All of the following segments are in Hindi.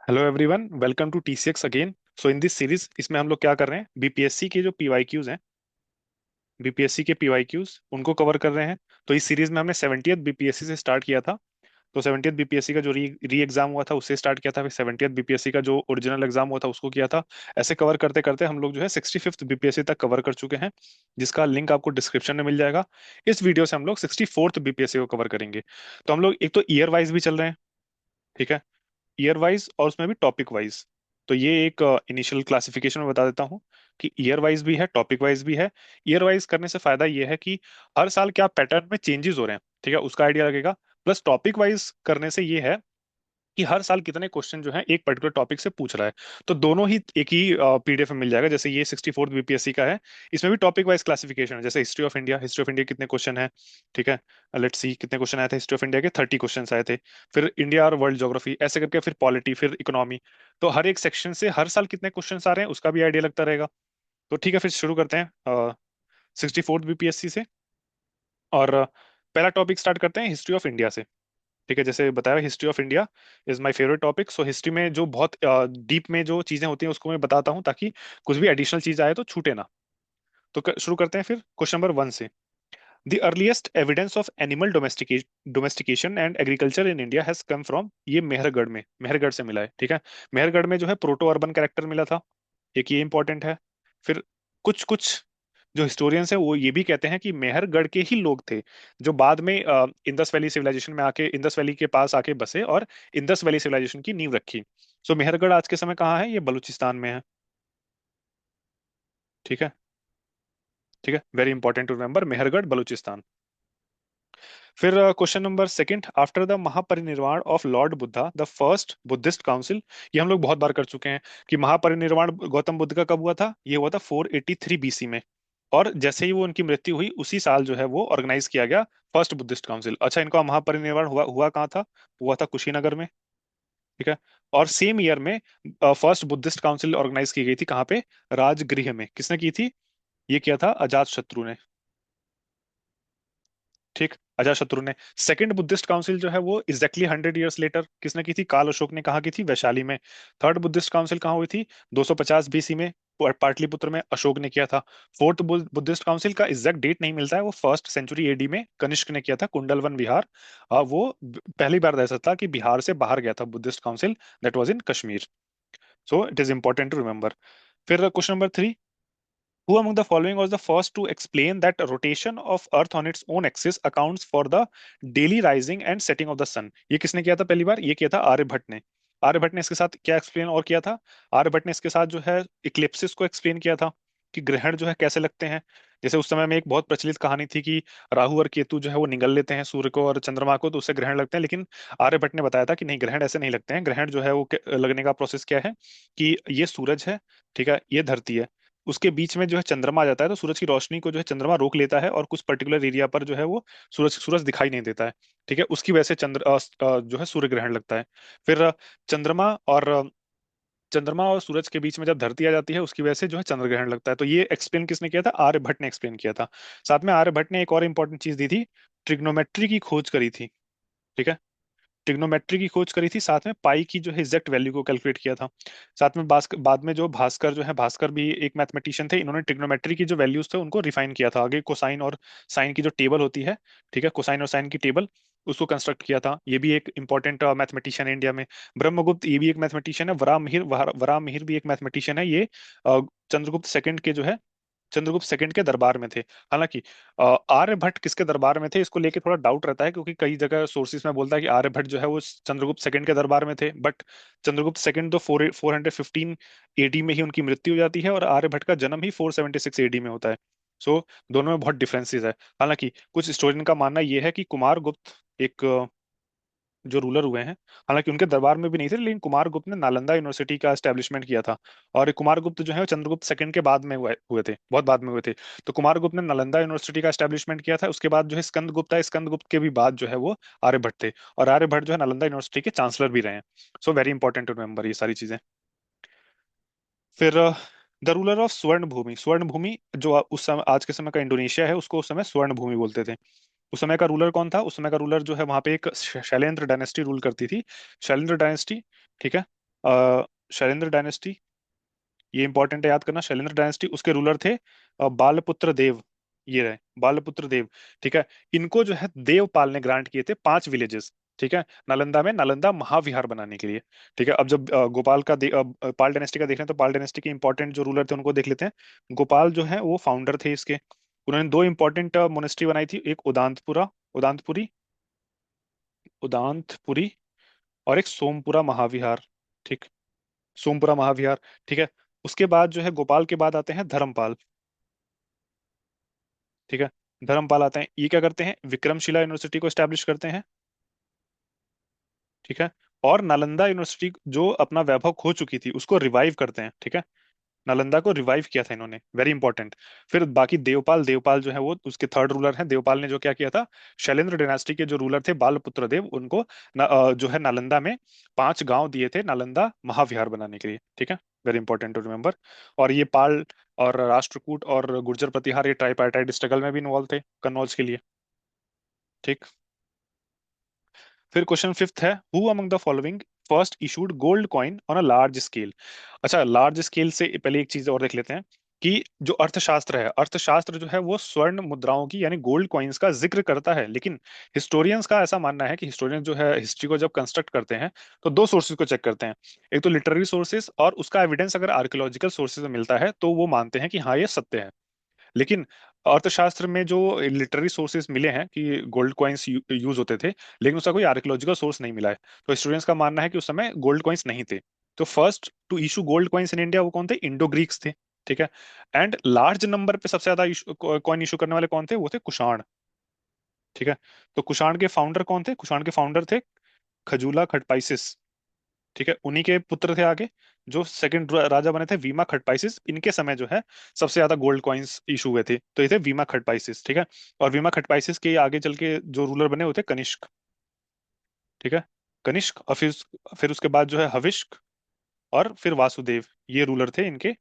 Hello everyone, welcome to TCX again. So in this series इसमें हम लोग क्या कर रहे हैं, बीपीएससी के जो पीवाईक्यूज हैं, बीपीएससी के पीवाईक्यूज उनको कवर कर रहे हैं। तो इस सीरीज में हमने 70th बीपीएससी से स्टार्ट किया था। तो 70th बीपीएससी का जो री एग्जाम हुआ था उससे स्टार्ट किया था, फिर 70th बीपीएससी का जो ओरिजिनल एग्जाम हुआ था उसको किया था। ऐसे कवर करते करते हम लोग जो है 65th बीपीएससी तक कवर कर चुके हैं, जिसका लिंक आपको डिस्क्रिप्शन में मिल जाएगा। इस वीडियो से हम लोग 64th बीपीएससी को कवर करेंगे। तो हम लोग एक तो ईयर वाइज भी चल रहे हैं, ठीक है, ईयर वाइज और उसमें भी टॉपिक वाइज। तो ये एक इनिशियल क्लासिफिकेशन में बता देता हूँ कि ईयर वाइज भी है, टॉपिक वाइज भी है। ईयर वाइज करने से फायदा ये है कि हर साल क्या पैटर्न में चेंजेस हो रहे हैं, ठीक है, उसका आइडिया लगेगा। प्लस टॉपिक वाइज करने से ये है कि हर साल कितने क्वेश्चन जो है एक पर्टिकुलर टॉपिक से पूछ रहा है। तो दोनों ही एक ही पीडीएफ में मिल जाएगा। जैसे ये 64th बीपीएससी का है, इसमें भी टॉपिक वाइज क्लासिफिकेशन है। जैसे history of India, history of India कितने क्वेश्चन है, ठीक है, लेट्स सी कितने क्वेश्चन आए थे हिस्ट्री ऑफ इंडिया के, 30 क्वेश्चन आए थे। फिर इंडिया और वर्ल्ड ज्योग्राफी ऐसे करके, फिर पॉलिटी, फिर इकोनॉमी। तो हर एक सेक्शन से हर साल कितने क्वेश्चन आ रहे हैं उसका भी आइडिया लगता रहेगा। तो ठीक है, फिर शुरू करते हैं 64th बीपीएससी से। और पहला टॉपिक स्टार्ट करते हैं हिस्ट्री ऑफ इंडिया से। ठीक है, जैसे बताया history of India is my favourite topic. So history में जो बहुत डीप में जो चीजें होती हैं उसको मैं बताता हूँ, ताकि कुछ भी एडिशनल चीज आए तो छूटे ना। तो शुरू करते हैं फिर क्वेश्चन नंबर 1 से। The earliest evidence of animal domestication and agriculture in India has come from, ये मेहरगढ़ में, मेहरगढ़ से मिला है, ठीक है। मेहरगढ़ में जो है प्रोटो अर्बन कैरेक्टर मिला था, एक ये इंपॉर्टेंट है। फिर कुछ कुछ जो हिस्टोरियंस है वो ये भी कहते हैं कि मेहरगढ़ के ही लोग थे जो बाद में इंदस वैली सिविलाइजेशन में आके, इंदस वैली के पास आके बसे और इंदस वैली सिविलाइजेशन की नींव रखी। सो मेहरगढ़ आज के समय कहाँ है, ये बलूचिस्तान में है, ठीक है। ठीक है, very important to remember, Mehrgarh Balochistan. फिर question number second, after the Mahaparinirvana of lord Buddha the first Buddhist council. ये हम लोग बहुत बार कर चुके हैं कि महापरिनिर्वाण गौतम बुद्ध का कब हुआ था, ये हुआ था 483 बीसी में। और जैसे ही वो उनकी मृत्यु हुई उसी साल जो है वो ऑर्गेनाइज किया गया फर्स्ट बुद्धिस्ट काउंसिल। अच्छा, इनका महापरिनिर्वाण हुआ हुआ कहाँ था, हुआ था कुशीनगर में, ठीक है। और सेम ईयर में फर्स्ट बुद्धिस्ट काउंसिल ऑर्गेनाइज की गई थी कहाँ पे, राजगृह में। किसने की थी, ये किया था अजात शत्रु ने, ठीक, अजात शत्रु ने। सेकंड बुद्धिस्ट काउंसिल जो है वो एग्जैक्टली 100 ईयर्स लेटर किसने की थी, काल अशोक ने कहाँ की थी, वैशाली में। थर्ड बुद्धिस्ट काउंसिल कहाँ हुई थी, 250 बीसी में, पाटलिपुत्र में अशोक ने किया था। फोर्थ बुद्धिस्ट काउंसिल का एग्जैक्ट डेट नहीं मिलता है, वो फर्स्ट सेंचुरी एडी में कनिष्क ने किया था, कुंडलवन विहार। वो पहली बार ऐसा था कि बिहार से बाहर गया था Buddhist council, that was in Kashmir. So it is important to remember. फिर question number 3, who among the following was the first to explain that rotation of earth on its own axis accounts for the daily rising and setting of the sun? ये किसने किया था पहली बार, ये किया था आर्यभट्ट ने। आर्यभट्ट ने इसके साथ क्या एक्सप्लेन और किया था, आर्यभट्ट ने इसके साथ जो है इक्लिप्सिस को एक्सप्लेन किया था कि ग्रहण जो है कैसे लगते हैं। जैसे उस समय में एक बहुत प्रचलित कहानी थी कि राहु और केतु जो है वो निगल लेते हैं सूर्य को और चंद्रमा को, तो उससे ग्रहण लगते हैं। लेकिन आर्यभट्ट ने बताया था कि नहीं, ग्रहण ऐसे नहीं लगते हैं। ग्रहण जो है वो लगने का प्रोसेस क्या है कि ये सूरज है, ठीक है, ये धरती है, उसके बीच में जो है चंद्रमा आ जाता है, तो सूरज की रोशनी को जो है चंद्रमा रोक लेता है और कुछ पर्टिकुलर एरिया पर जो है वो सूरज सूरज दिखाई नहीं देता है, ठीक है। उसकी वजह से जो है सूर्य ग्रहण लगता है। फिर चंद्रमा और चंद्रमा और सूरज के बीच में जब धरती आ जाती है उसकी वजह से जो है चंद्र ग्रहण लगता है। तो ये एक्सप्लेन किसने किया था, आर्यभट्ट ने एक्सप्लेन किया था। साथ में आर्यभट्ट ने एक और इंपॉर्टेंट चीज दी थी, ट्रिग्नोमेट्री की खोज करी थी, ठीक है। ट्रिग्नोमेट्री की खोज करी थी, साथ में पाई की जो है एग्जैक्ट वैल्यू को कैलकुलेट किया था। साथ में बाद में जो भास्कर जो है, भास्कर भी एक मैथमेटिशियन थे, इन्होंने ट्रिग्नोमेट्री की जो वैल्यूज थे उनको रिफाइन किया था। आगे कोसाइन और साइन की जो टेबल होती है, ठीक है, कोसाइन और साइन की टेबल, उसको कंस्ट्रक्ट किया था। ये भी एक इंपॉर्टेंट मैथमेटिशियन है इंडिया में। ब्रह्मगुप्त, ये भी एक मैथमेटिशियन है। वराहमिहिर भी एक मैथमेटिशियन है। ये चंद्रगुप्त सेकंड के जो है, चंद्रगुप्त सेकंड के दरबार में थे। हालांकि आर्यभट्ट किसके दरबार में थे इसको लेके थोड़ा डाउट रहता है, क्योंकि कई जगह सोर्सेज में बोलता है कि आर्यभट्ट जो है वो चंद्रगुप्त सेकंड के दरबार में थे, बट चंद्रगुप्त सेकंड तो 415 एडी में ही उनकी मृत्यु हो जाती है और आर्यभट्ट का जन्म ही 476 एडी में होता है। सो दोनों में बहुत डिफरेंसेस है। हालांकि कुछ हिस्टोरियन का मानना यह है कि कुमारगुप्त एक जो रूलर हुए हैं, हालांकि उनके दरबार में भी नहीं थे, लेकिन कुमारगुप्त ने नालंदा यूनिवर्सिटी का एस्टेब्लिशमेंट किया था। और ये कुमारगुप्त जो है वो चंद्रगुप्त सेकंड के बाद में हुए थे, बहुत बाद में हुए थे। तो कुमारगुप्त ने नालंदा यूनिवर्सिटी का एस्टेब्लिशमेंट किया था। उसके बाद जो है स्कंदगुप्त है, स्कंदगुप्त के भी बाद जो है वो आर्यभट्ट थे। और आर्यभट्ट जो है नालंदा यूनिवर्सिटी के चांसलर भी रहे हैं। So very important to remember ये सारी चीजें। फिर द रूलर ऑफ स्वर्ण भूमि, स्वर्ण भूमि जो उस समय आज के समय का इंडोनेशिया है उसको उस समय स्वर्ण भूमि बोलते थे। उस समय का रूलर कौन था, उस समय का रूलर जो है वहां पे एक शैलेंद्र डायनेस्टी रूल करती थी, शैलेंद्र डायनेस्टी, ठीक है। शैलेंद्र डायनेस्टी, ये इंपॉर्टेंट है याद करना। शैलेंद्र डायनेस्टी, उसके रूलर थे बालपुत्र देव। ये रहे बालपुत्र देव। ठीक है। इनको जो है देवपाल ने ग्रांट किए थे 5 विलेजेस। ठीक है, नालंदा में नालंदा महाविहार बनाने के लिए। ठीक है, अब जब गोपाल का पाल डायनेस्टी का देख रहे हैं तो पाल डायनेस्टी के इंपॉर्टेंट जो रूलर थे उनको देख लेते हैं। गोपाल जो है वो फाउंडर थे इसके। उन्होंने दो इंपॉर्टेंट मोनेस्ट्री बनाई थी, एक उदांतपुरा, उदांतपुरी, उदांतपुरी, और एक सोमपुरा महाविहार। ठीक, सोमपुरा महाविहार। ठीक है। उसके बाद जो है गोपाल के बाद आते हैं धर्मपाल। ठीक है, धर्मपाल आते हैं, ये क्या करते हैं, विक्रमशिला यूनिवर्सिटी को स्टैब्लिश करते हैं। ठीक है, और नालंदा यूनिवर्सिटी जो अपना वैभव खो चुकी थी उसको रिवाइव करते हैं। ठीक है, नालंदा को रिवाइव किया था इन्होंने, वेरी इंपॉर्टेंट। फिर बाकी देवपाल, देवपाल जो है वो उसके थर्ड रूलर हैं। देवपाल ने जो क्या किया था, शैलेंद्र डायनास्टी के जो रूलर थे बालपुत्र देव, उनको जो है नालंदा में 5 गांव दिए थे नालंदा महाविहार बनाने के लिए। ठीक है, वेरी इंपॉर्टेंट टू रिमेम्बर। और ये पाल और राष्ट्रकूट और गुर्जर प्रतिहार, ये ट्राइपार्टाइट स्ट्रगल में भी इन्वॉल्व थे कन्नौज के लिए। ठीक। फिर क्वेश्चन फिफ्थ है, who among the following first issued gold coin on a large scale. अच्छा, लार्ज स्केल से पहले एक चीज और देख लेते हैं कि जो अर्थशास्त्र है, अर्थशास्त्र जो है वो स्वर्ण मुद्राओं की यानी गोल्ड कॉइन्स का जिक्र करता है, लेकिन हिस्टोरियंस का ऐसा मानना है कि हिस्टोरियन जो है हिस्ट्री को जब कंस्ट्रक्ट करते हैं तो दो सोर्सेज को चेक करते हैं। एक तो लिटरेरी सोर्सेज, और उसका एविडेंस अगर आर्कियोलॉजिकल सोर्सेज में मिलता है तो वो मानते हैं कि हाँ ये सत्य है। लेकिन अर्थशास्त्र में जो लिटरेरी सोर्सेज मिले हैं कि गोल्ड कॉइन्स यूज होते थे, लेकिन उसका कोई आर्कियोलॉजिकल सोर्स नहीं मिला है। तो स्टूडेंट्स का मानना है कि उस समय गोल्ड कॉइन्स नहीं थे। तो first to issue gold coins in India वो कौन थे, इंडो ग्रीक्स थे। ठीक है। एंड लार्ज नंबर पे सबसे ज्यादा कॉइन इशू करने वाले कौन थे, वो थे कुषाण। ठीक है। तो कुषाण के फाउंडर कौन थे, कुषाण के फाउंडर थे खजूला खटपाइसिस। ठीक है, उन्हीं के पुत्र थे आगे जो सेकंड राजा बने थे, वीमा खटपाइसिस। इनके समय जो है सबसे ज्यादा गोल्ड कॉइन्स इशू हुए थे, तो ये थे वीमा खटपाइसिस। ठीक है। और वीमा खटपाइसिस के आगे चल के जो रूलर बने होते कनिष्क। ठीक है, कनिष्क, और फिर उसके बाद जो है हविष्क, और फिर वासुदेव, ये रूलर थे इनके।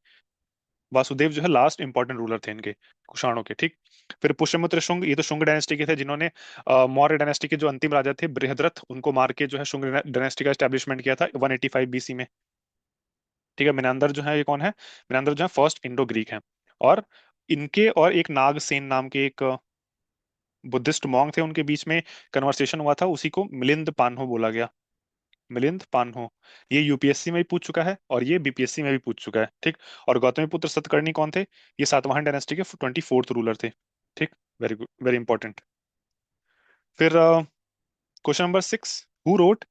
वासुदेव जो है लास्ट इंपॉर्टेंट रूलर थे इनके, कुषाणों के। ठीक। फिर पुष्यमित्र शुंग, ये तो शुंग डायनेस्टी के थे जिन्होंने मौर्य डायनेस्टी के जो अंतिम राजा थे बृहद्रथ, उनको मार के जो है शुंग डायनेस्टी का एस्टेब्लिशमेंट किया था 185 बीसी में। ठीक है। मिनांदर जो है ये कौन है, मिनांदर जो है फर्स्ट इंडो ग्रीक है। और इनके और एक नागसेन नाम के एक बुद्धिस्ट मॉन्क थे, उनके बीच में कन्वर्सेशन हुआ था, उसी को मिलिंद पान्हो बोला गया। मिलिंद पान्हो, ये यूपीएससी में भी पूछ चुका है और ये बीपीएससी में भी पूछ चुका है। ठीक। और गौतमीपुत्र सतकर्णी कौन थे, ये सातवाहन डायनेस्टी के 24th रूलर थे। ठीक, वेरी गुड, वेरी इंपॉर्टेंट। फिर question number 6, who wrote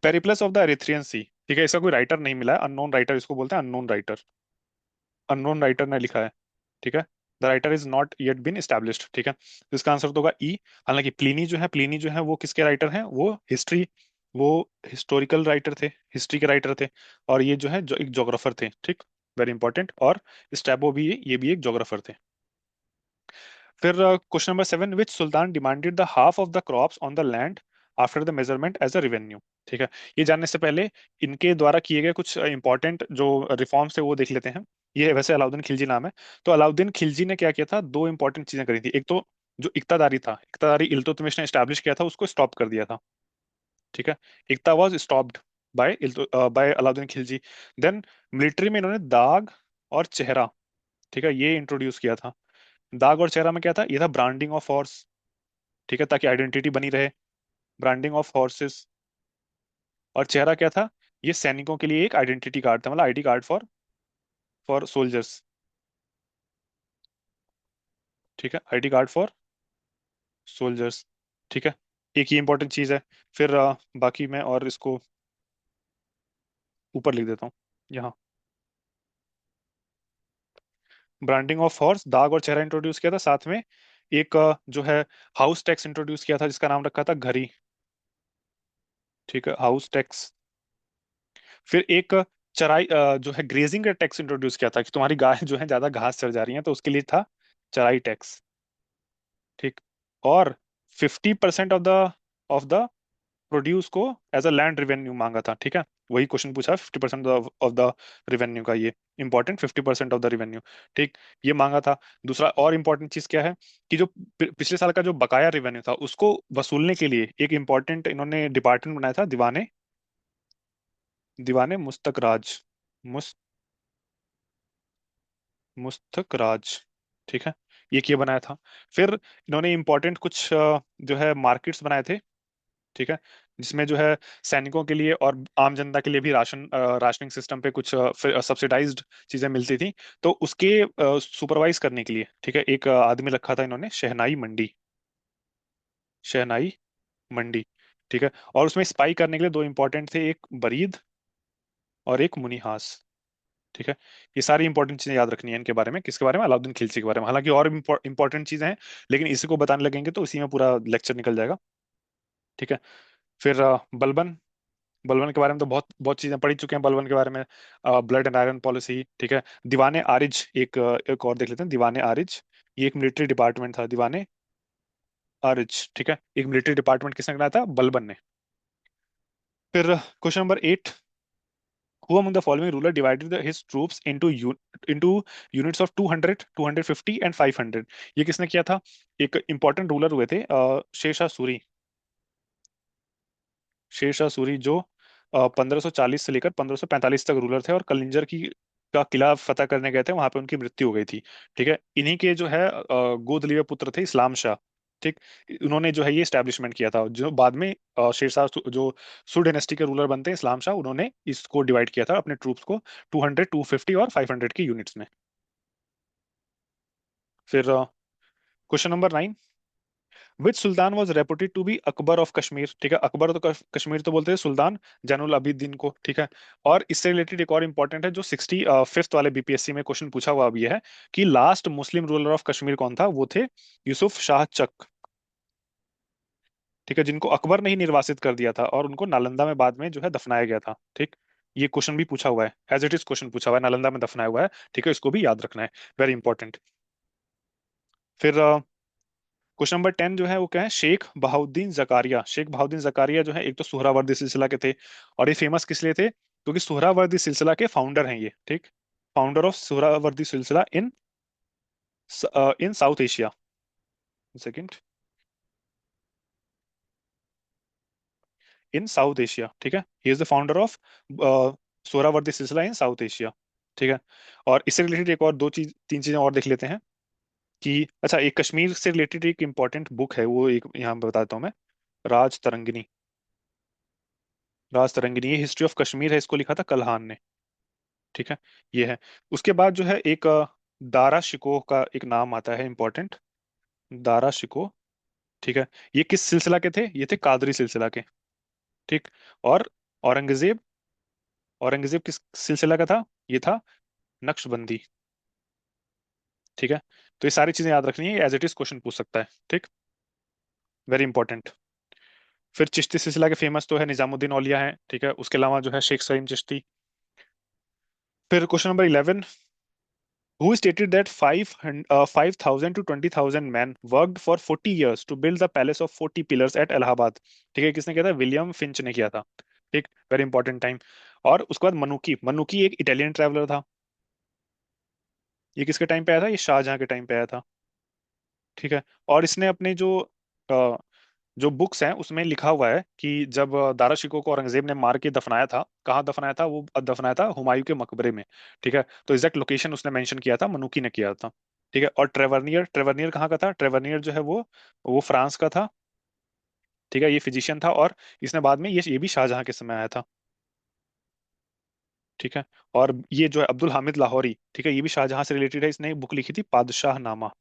Periplus of the Erythraean sea. ठीक है, इसका कोई राइटर नहीं मिला है, अननोन राइटर इसको बोलते हैं, अननोन राइटर। अननोन राइटर ने लिखा है। ठीक है, the writer is not yet been established. ठीक है, तो इसका आंसर तो होगा ई। हालांकि प्लीनी जो है, प्लीनी जो है वो किसके राइटर हैं, वो हिस्ट्री, वो हिस्टोरिकल राइटर थे, हिस्ट्री के राइटर थे। और ये जो है जो एक जोग्राफर थे। ठीक, वेरी इंपॉर्टेंट। और स्ट्रैबो भी, ये भी एक जोग्राफर थे। फिर question number 7, which sultan demanded the half of the crops on the land after the measurement as a revenue. ठीक है, ये जानने से पहले इनके द्वारा किए गए कुछ इंपॉर्टेंट जो रिफॉर्म्स थे वो देख लेते हैं। ये वैसे अलाउद्दीन खिलजी नाम है। तो अलाउद्दीन खिलजी ने क्या किया था, दो इंपॉर्टेंट चीजें करी थी। एक तो जो इक्तादारी था, इक्तादारी इल्तुतमिश ने स्टैब्लिश किया था, उसको स्टॉप कर दिया था। ठीक है, iqta was stopped by Alauddin Khilji. Then military में इन्होंने दाग और चेहरा, ठीक है, ये इंट्रोड्यूस किया था। दाग और चेहरा में क्या था, ये था ब्रांडिंग ऑफ हॉर्स। ठीक है, ताकि आइडेंटिटी बनी रहे, ब्रांडिंग ऑफ हॉर्सेस। और चेहरा क्या था, ये सैनिकों के लिए एक आइडेंटिटी कार्ड था, मतलब आईडी कार्ड फॉर सोल्जर्स। ठीक है, आईडी कार्ड फॉर सोल्जर्स। ठीक है, एक ही इंपॉर्टेंट चीज है। फिर बाकी मैं और इसको ऊपर लिख देता हूँ यहाँ। ब्रांडिंग ऑफ हॉर्स, दाग और चेहरा इंट्रोड्यूस किया था, साथ में एक जो है हाउस टैक्स इंट्रोड्यूस किया था जिसका नाम रखा था घरी। ठीक है, हाउस टैक्स। फिर एक चराई जो है ग्रेजिंग का टैक्स इंट्रोड्यूस किया था कि तुम्हारी गाय जो है ज्यादा घास चर जा रही है, तो उसके लिए था चराई टैक्स। ठीक। और 50% ऑफ द प्रोड्यूस को एज अ लैंड रिवेन्यू मांगा था। ठीक है, वही क्वेश्चन पूछा, 50% ऑफ द रिवेन्यू का, ये इंपॉर्टेंट, 50% ऑफ द रिवेन्यू। ठीक, ये मांगा था। दूसरा और इंपॉर्टेंट चीज क्या है कि जो पिछले साल का जो बकाया रिवेन्यू था उसको वसूलने के लिए एक इंपॉर्टेंट इन्होंने डिपार्टमेंट बनाया था, दीवाने दीवाने मुस्तक राज, मुस मुस्तक राज, ठीक है, ये किए बनाया था। फिर इन्होंने इंपॉर्टेंट कुछ जो है मार्केट्स बनाए थे, ठीक है, जिसमें जो है सैनिकों के लिए और आम जनता के लिए भी राशनिंग सिस्टम पे कुछ सब्सिडाइज्ड चीजें मिलती थी। तो उसके सुपरवाइज करने के लिए, ठीक है, एक आदमी रखा था इन्होंने, शहनाई मंडी, शहनाई मंडी, ठीक है। और उसमें स्पाई करने के लिए दो इंपॉर्टेंट थे, एक बरीद और एक मुनिहास, ठीक है। ये सारी इंपॉर्टेंट चीजें याद रखनी है इनके बारे में, किसके बारे में, अलाउद्दीन खिलजी के बारे में। हालांकि और इंपॉर्टेंट चीजें हैं, लेकिन इसी को बताने लगेंगे तो इसी में पूरा लेक्चर निकल जाएगा, ठीक है। फिर बलबन, बलबन के बारे में तो बहुत बहुत चीजें पढ़ी चुके हैं बलबन के बारे में। ब्लड एंड आयरन पॉलिसी, ठीक है। दीवाने आरिज, एक और देख लेते हैं, दीवाने आरिज, ये एक मिलिट्री डिपार्टमेंट था, दीवाने आरिज, ठीक है, एक मिलिट्री डिपार्टमेंट किसने बनाया था, बलबन ने। फिर question number 8, who among the following ruler divided his troops into units of 200, 250 and 500? ये किसने किया था? एक इंपॉर्टेंट रूलर हुए थे, शेरशाह सूरी, शेरशाह सूरी, जो 1540 से लेकर 1545 तक रूलर थे, और कलिंजर की का किला फतह करने गए थे, वहां पे उनकी मृत्यु हो गई थी, ठीक है। इन्हीं के जो है गोदलिये पुत्र थे इस्लाम शाह, ठीक। उन्होंने जो है ये स्टैब्लिशमेंट किया था, जो बाद में शेरशाह जो सू डायनेस्टी के रूलर बनते हैं इस्लाम शाह, उन्होंने इसको डिवाइड किया था अपने ट्रूप्स को 200, 250 और 500 की यूनिट्स में। फिर question number 9, which sultan was reputed to be Akbar of Kashmir? ठीक है, अकबर तो कश्मीर तो बोलते हैं सुल्तान जैनुल अबिदीन को, ठीक है। और इससे रिलेटेड एक और इंपॉर्टेंट है जो 65th वाले बीपीएससी में क्वेश्चन पूछा हुआ भी है, कि last Muslim ruler of Kashmir कौन था? वो थे यूसुफ शाह चक, ठीक है, जिनको अकबर ने ही निर्वासित कर दिया था, और उनको नालंदा में बाद में जो है दफनाया गया था, ठीक। ये क्वेश्चन भी पूछा हुआ है, एज इट इज क्वेश्चन पूछा हुआ है, नालंदा में दफनाया हुआ है, ठीक है, इसको भी याद रखना है, वेरी इंपॉर्टेंट। फिर क्वेश्चन नंबर 10 जो है वो क्या है, शेख बहाउद्दीन जकारिया, शेख बहाउद्दीन जकारिया जो है एक तो सुहरावर्दी सिलसिला के थे, और ये फेमस किस लिए थे? क्योंकि सुहरावर्दी सिलसिला के फाउंडर हैं ये, ठीक, founder of Suhrawardi Silsila in South Asia, second, in South Asia, ठीक है, he is the founder of Suhrawardi Silsila in South Asia, ठीक है। और इससे रिलेटेड एक और दो चीज, तीन चीजें और देख लेते हैं, कि अच्छा, एक कश्मीर से रिलेटेड एक इंपॉर्टेंट बुक है, वो एक यहाँ बताता हूँ मैं, राज तरंगिनी, राज तरंगिनी, ये हिस्ट्री ऑफ कश्मीर है, इसको लिखा था कल्हान ने, ठीक है, ये है। उसके बाद जो है एक दारा शिकोह का एक नाम आता है इंपॉर्टेंट, दारा शिकोह, ठीक है। ये किस सिलसिला के थे? ये थे कादरी सिलसिला के, ठीक। और औरंगजेब, औरंगजेब किस सिलसिला का था? ये था नक्शबंदी, ठीक है। तो ये सारी चीजें याद रखनी है, एज इट इज क्वेश्चन पूछ सकता है, ठीक, वेरी इंपॉर्टेंट। फिर चिश्ती सिलसिला के फेमस तो है निजामुद्दीन औलिया है, ठीक है, उसके अलावा जो है शेख सलीम चिश्ती। फिर question number 11, who stated that 5,000 to 20,000 men worked for 40 years to build the palace of 40 pillars at Allahabad? ठीक है, किसने किया था? विलियम फिंच ने किया था, ठीक, वेरी इंपॉर्टेंट टाइम। और उसके बाद मनुकी, मनुकी एक इटालियन ट्रैवलर था, ये किसके टाइम पे आया था? ये शाहजहां के टाइम पे आया था, ठीक है। और इसने अपने अ, जो बुक्स हैं उसमें लिखा हुआ है कि जब दारा शिकोह को औरंगजेब ने मार के दफनाया था, कहाँ दफनाया था? वो दफनाया था हुमायूं के मकबरे में, ठीक है। तो एग्जैक्ट लोकेशन उसने मेंशन किया था, मनुकी ने किया था, ठीक है। और ट्रेवर्नियर, ट्रेवर्नियर कहाँ का था? ट्रेवर्नियर जो है वो फ्रांस का था, ठीक है, ये फिजिशियन था, और इसने बाद में ये भी शाहजहां के समय आया था, ठीक है। और ये जो है अब्दुल हामिद लाहौरी, ठीक है, ये भी शाहजहां से रिलेटेड है, इसने एक बुक लिखी थी पादशाह नामा,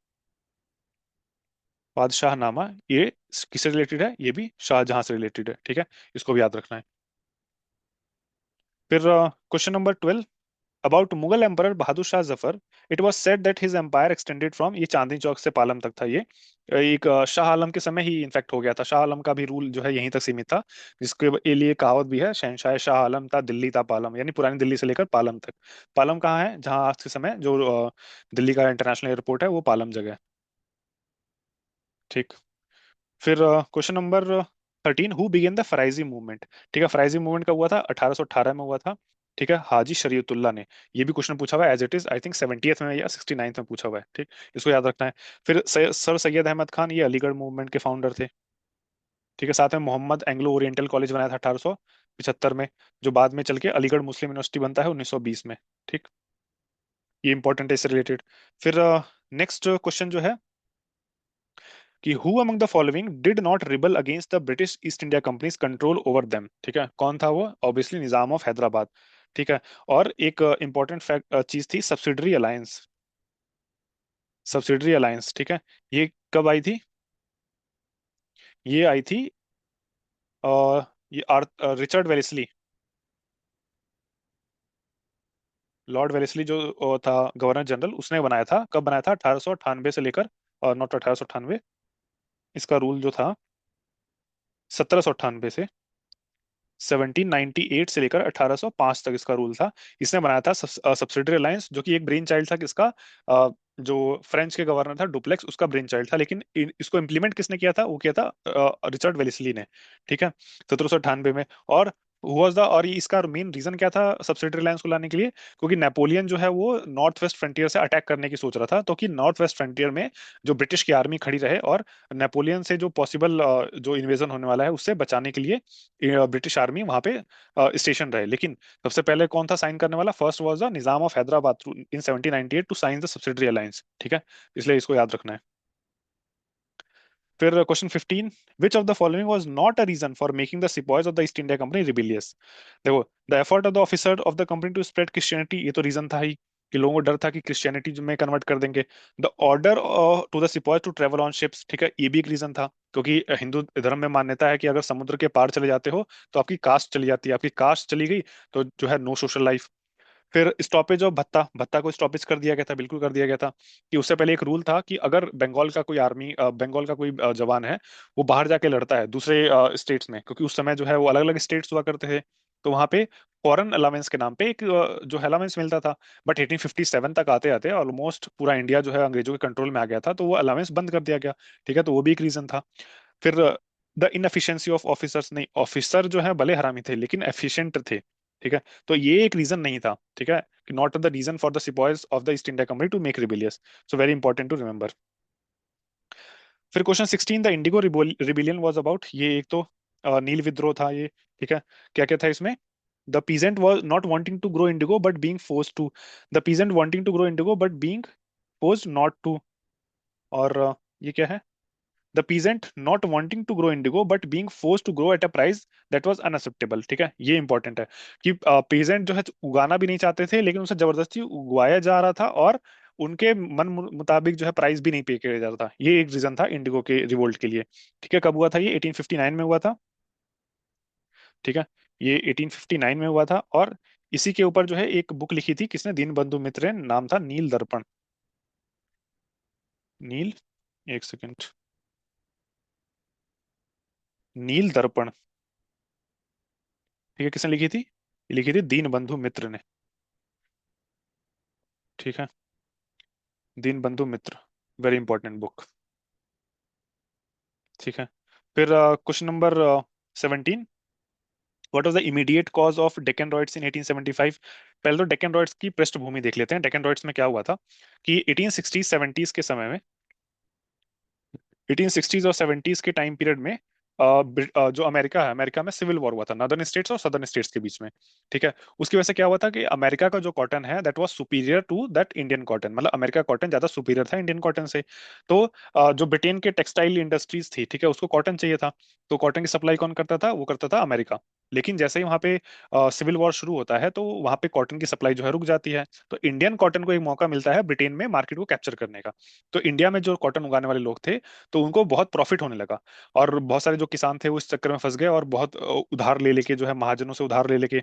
बादशाह नामा, ये किससे रिलेटेड है? ये भी शाहजहां से रिलेटेड है, ठीक है, इसको भी याद रखना है। फिर question number 12, about Mughal emperor Bahadur Shah Zafar, it was said that his empire extended from, ये चांदनी चौक से पालम तक था, ये एक शाह आलम के समय ही इन्फेक्ट हो गया था, शाह आलम का भी रूल जो है यहीं तक सीमित था, जिसके लिए कहावत भी है, शहनशाह शाह आलम था दिल्ली था पालम, यानी पुरानी दिल्ली से लेकर पालम तक। पालम कहाँ है? जहाँ आज के समय जो दिल्ली का इंटरनेशनल एयरपोर्ट है, वो पालम जगह है, ठीक। फिर question number 13, who began the Faraizi movement? ठीक है, फराइजी मूवमेंट का हुआ था 1818 में हुआ था, ठीक है, हाजी शरीयतुल्लाह ने। ये भी क्वेश्चन पूछा हुआ है, as it is I think 70th में या 69th में पूछा हुआ है, ठीक, इसको याद रखना है। फिर सर सैयद अहमद खान, ये अलीगढ़ मूवमेंट के फाउंडर थे, ठीक है। साथ में मोहम्मद एंग्लो ओरिएंटल कॉलेज बनाया था 1800 1975 में, जो बाद में चल के अलीगढ़ मुस्लिम यूनिवर्सिटी बनता है 1920 में। ठीक, ये इंपॉर्टेंट है इससे रिलेटेड। फिर नेक्स्ट क्वेश्चन जो है कि who among the following did not rebel against the British east India companies control over them. ठीक है, कौन था वो? Obviously Nizam of Hyderabad. ठीक है। और एक इंपॉर्टेंट फैक्ट चीज थी, सब्सिडरी अलायंस। सब्सिडरी अलायंस, ठीक है, ये कब आई थी? ये आई थी ये रिचर्ड वेलेस्ली, लॉर्ड वेलेस्ली जो था गवर्नर जनरल, उसने बनाया था। कब बनाया था? 1898 से लेकर, और नॉट 1898, इसका रूल जो था 1798 से 1798 से लेकर 1805 तक इसका रूल था। इसने बनाया था सब्सिडरी अलायंस, जो कि एक ब्रेन चाइल्ड था किसका? अ, जो फ्रेंच के गवर्नर था डुप्लेक्स, उसका ब्रेन चाइल्ड था। लेकिन इसको इम्प्लीमेंट किसने किया था? वो किया था रिचर्ड वेलेस्ली ने। ठीक है, 1798 में। और हुआ था, और ये इसका मेन रीजन क्या था सब्सिडरी अलायंस को लाने के लिए? क्योंकि नेपोलियन जो है वो नॉर्थ वेस्ट फ्रंटियर से अटैक करने की सोच रहा था, तो कि नॉर्थ वेस्ट फ्रंटियर में जो ब्रिटिश की आर्मी खड़ी रहे, और नेपोलियन से जो पॉसिबल जो इन्वेजन होने वाला है उससे बचाने के लिए ब्रिटिश आर्मी वहां पे स्टेशन रहे। लेकिन सबसे पहले कौन था साइन करने वाला? First was the Nizam of Hyderabad in 1798 to sign the subsidiary alliance. ठीक है, इसलिए इसको याद रखना है। फिर question 15, which of the following was not a reason for making the sepoys of the East India company rebellious? देखो, the effort of the officer of the company to spread Christianity, ये तो रीजन था ही, कि लोगों को डर था कि क्रिश्चियनिटी में कन्वर्ट कर देंगे। The order to the sepoys to travel on ships, ठीक है, ये भी एक रीजन था, क्योंकि हिंदू धर्म में मान्यता है कि अगर समुद्र के पार चले जाते हो तो आपकी कास्ट चली जाती है, आपकी कास्ट चली गई तो जो है नो सोशल लाइफ। फिर स्टॉपेज ऑफ भत्ता, भत्ता को स्टॉपेज कर दिया गया था, बिल्कुल कर दिया गया था। कि उससे पहले एक रूल था कि अगर बंगाल का कोई आर्मी, बंगाल का कोई जवान है, वो बाहर जाके लड़ता है दूसरे स्टेट्स में, क्योंकि उस समय जो है वो अलग अलग स्टेट्स हुआ करते थे, तो वहां पे फॉरेन अलावेंस के नाम पे एक जो अलावेंस मिलता था। बट 1857 तक आते आते ऑलमोस्ट पूरा इंडिया जो है अंग्रेजों के कंट्रोल में आ गया था, तो वो अलावेंस बंद कर दिया गया। ठीक है, तो वो भी एक रीजन था। फिर द इनएफिशिएंसी ऑफ ऑफिसर्स, नहीं, ऑफिसर जो है भले हरामी थे लेकिन एफिशिएंट थे। ठीक है, तो ये एक रीजन नहीं था। ठीक है, कि not the reason for the sepoys of the East India company to make rebellious. So very important to remember. फिर question 16, the indigo rebellion was about, ये एक तो नील विद्रोह था ये। ठीक है, क्या क्या था इसमें? The peasant was not wanting to grow indigo but being forced to, the peasant wanting to grow indigo but being forced not to, और ये क्या है? The peasant not wanting to grow indigo but being forced to grow at a price that was unacceptable. ठीक है, ये इंपॉर्टेंट है कि पीजेंट जो है उगाना भी नहीं चाहते थे, लेकिन उसे जबरदस्ती उगाया जा रहा था, और उनके मन मुताबिक जो है प्राइस भी नहीं पे किया जा रहा था। ये एक रीजन था इंडिगो के रिवोल्ट के लिए। ठीक है, कब हुआ था ये? 1859 में हुआ था। ठीक है, ये 1859 में हुआ था। और इसी के ऊपर जो है एक बुक लिखी थी किसने? दीनबंधु मित्र ने, नाम था नील दर्पण। नील, एक सेकंड, नील दर्पण। ठीक है, किसने लिखी थी? ये लिखी थी दीनबंधु मित्र ने। ठीक है, Dinabandhu Mitra, very important book. ठीक है, फिर question number 17, what was the immediate cause of Deccan riots in 1875? पहले तो डेक्कन रॉयट्स की पृष्ठभूमि देख लेते हैं। डेक्कन रॉयट्स में क्या हुआ था कि 1860 70s के समय में, 1860s और 70s के टाइम पीरियड में जो अमेरिका है, अमेरिका में सिविल वॉर हुआ था नॉर्दर्न स्टेट्स और सदर्न स्टेट्स के बीच में। ठीक है, उसकी वजह से क्या हुआ था कि अमेरिका का जो कॉटन है that was superior to that Indian cotton, मतलब अमेरिका कॉटन ज्यादा सुपीरियर था इंडियन कॉटन से। तो जो ब्रिटेन के टेक्सटाइल इंडस्ट्रीज थी, ठीक है, उसको कॉटन चाहिए था। तो कॉटन की सप्लाई कौन करता था? वो करता था अमेरिका। लेकिन जैसे ही वहां पे सिविल वॉर शुरू होता है तो वहां पे कॉटन की सप्लाई जो है रुक जाती है। तो इंडियन कॉटन को एक मौका मिलता है ब्रिटेन में मार्केट को कैप्चर करने का। तो इंडिया में जो कॉटन उगाने वाले लोग थे, तो उनको बहुत प्रॉफिट होने लगा। और बहुत सारे जो किसान थे वो इस चक्कर में फंस गए, और बहुत उधार ले लेके जो है महाजनों से उधार ले लेके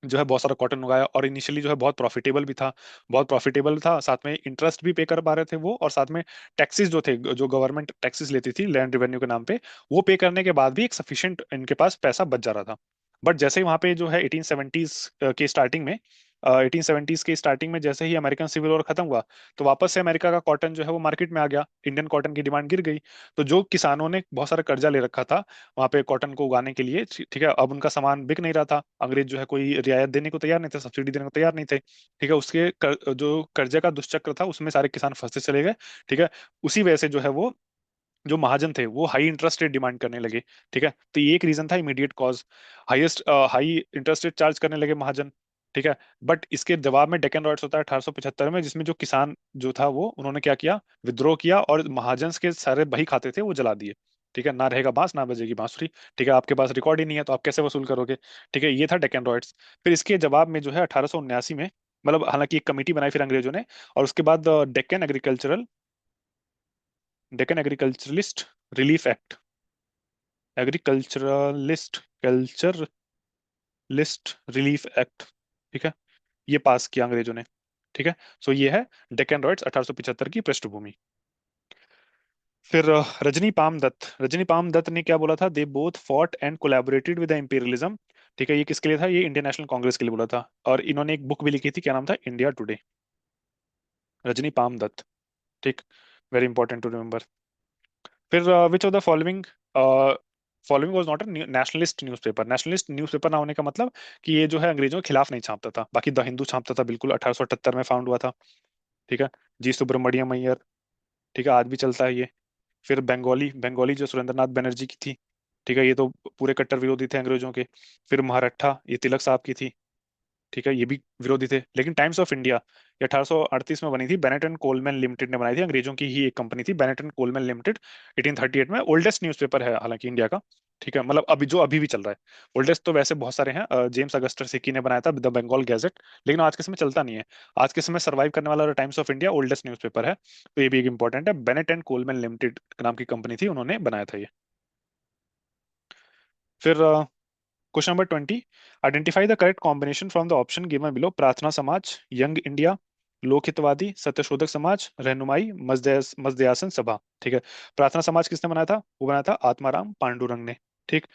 जो है बहुत सारा कॉटन उगाया। और इनिशियली जो है बहुत प्रॉफिटेबल भी था, बहुत प्रॉफिटेबल था, साथ में इंटरेस्ट भी पे कर पा रहे थे वो, और साथ में टैक्सेस जो थे, जो गवर्नमेंट टैक्सेस लेती थी लैंड रेवेन्यू के नाम पे, वो पे करने के बाद भी एक सफिशिएंट इनके पास पैसा बच जा रहा था। बट जैसे ही वहां पे जो है 1870s के स्टार्टिंग में, 1870s के स्टार्टिंग में जैसे ही अमेरिकन सिविल वॉर खत्म हुआ, तो वापस से अमेरिका का कॉटन जो है वो मार्केट में आ गया, इंडियन कॉटन की डिमांड गिर गई। तो जो किसानों ने बहुत सारा कर्जा ले रखा था वहां पे कॉटन को उगाने के लिए, ठीक है, अब उनका सामान बिक नहीं रहा था। अंग्रेज जो है कोई रियायत देने को तैयार नहीं थे, सब्सिडी देने को तैयार नहीं थे। ठीक है, जो कर्जे का दुष्चक्र था उसमें सारे किसान फंसते चले गए। ठीक है, उसी वजह से जो है वो जो महाजन थे वो हाई इंटरेस्ट रेट डिमांड करने लगे। ठीक है, तो ये एक रीजन था, immediate cause. Highest high interest rate charge करने लगे महाजन। ठीक है, बट इसके जवाब में डेक्कन रॉयट्स होता है 1875 में, जिसमें जो किसान जो था वो उन्होंने क्या किया, विद्रोह किया और महाजन के सारे बही खाते थे वो जला दिए। ठीक है, ना रहेगा बांस ना बजेगी बांसुरी। ठीक है, आपके पास रिकॉर्ड ही नहीं है तो आप कैसे वसूल करोगे। ठीक है, ये था डेक्कन रॉयट्स। फिर इसके जवाब में जो है 1879 में, मतलब हालांकि एक कमेटी बनाई फिर अंग्रेजों ने, और उसके बाद Deccan agriculturalist relief act, agriculturalist culture list relief act, ठीक है, ये पास किया अंग्रेजों ने। ठीक है, सो ये है डेक्कन रॉयट्स 1875 की पृष्ठभूमि। फिर रजनी पाम दत्त ने क्या बोला था, they both fought and collaborated with the imperialism. ठीक है, ये किसके लिए था, ये इंडियन नेशनल कांग्रेस के लिए बोला था, और इन्होंने एक बुक भी लिखी थी, क्या नाम था, India Today. Rajani Palme Dutt. ठीक, वेरी इंपॉर्टेंट टू रिमेम्बर। फिर which of the following following was not a nationalist newspaper. Nationalist newspaper ना होने का मतलब कि ये जो है अंग्रेजों के खिलाफ नहीं छापता था, बाकी द हिंदू छापता था, बिल्कुल 1878 में फाउंड हुआ था। ठीक है, जी सुब्रमण्यम अय्यर। ठीक है, आज भी चलता है ये। फिर बंगाली, बंगाली जो सुरेंद्रनाथ बनर्जी की थी। ठीक है, ये तो पूरे कट्टर विरोधी थे अंग्रेजों के। फिर मराठा, ये तिलक साहब की थी। ठीक है, ये भी विरोधी थे। लेकिन टाइम्स ऑफ इंडिया ये 1838 में बनी थी, बेनेट एंड कोलमैन लिमिटेड ने बनाई थी, अंग्रेजों की ही एक कंपनी थी, बेनेट एंड कोलमैन लिमिटेड। 1838 में, ओल्डेस्ट न्यूज़पेपर है हालांकि इंडिया का। ठीक है, मतलब अभी जो अभी भी चल रहा है। ओल्डेस्ट तो वैसे बहुत सारे हैं, जेम्स अगस्टस हिकी ने बनाया था द बंगाल गैजेट, लेकिन आज के समय चलता नहीं है। आज के समय सर्वाइव करने वाला times of India oldest newspaper है, तो ये भी एक इंपॉर्टेंट है। बेनेट एंड कोलमैन लिमिटेड नाम की कंपनी थी, उन्होंने बनाया था ये। फिर question number 20, identify the correct combination from the option given below, प्रार्थना समाज, यंग इंडिया, लोकहितवादी, सत्यशोधक समाज, रहनुमाई, मजदयासन सभा। ठीक है, प्रार्थना समाज किसने बनाया था, वो बनाया था आत्माराम पांडुरंग ने। ठीक,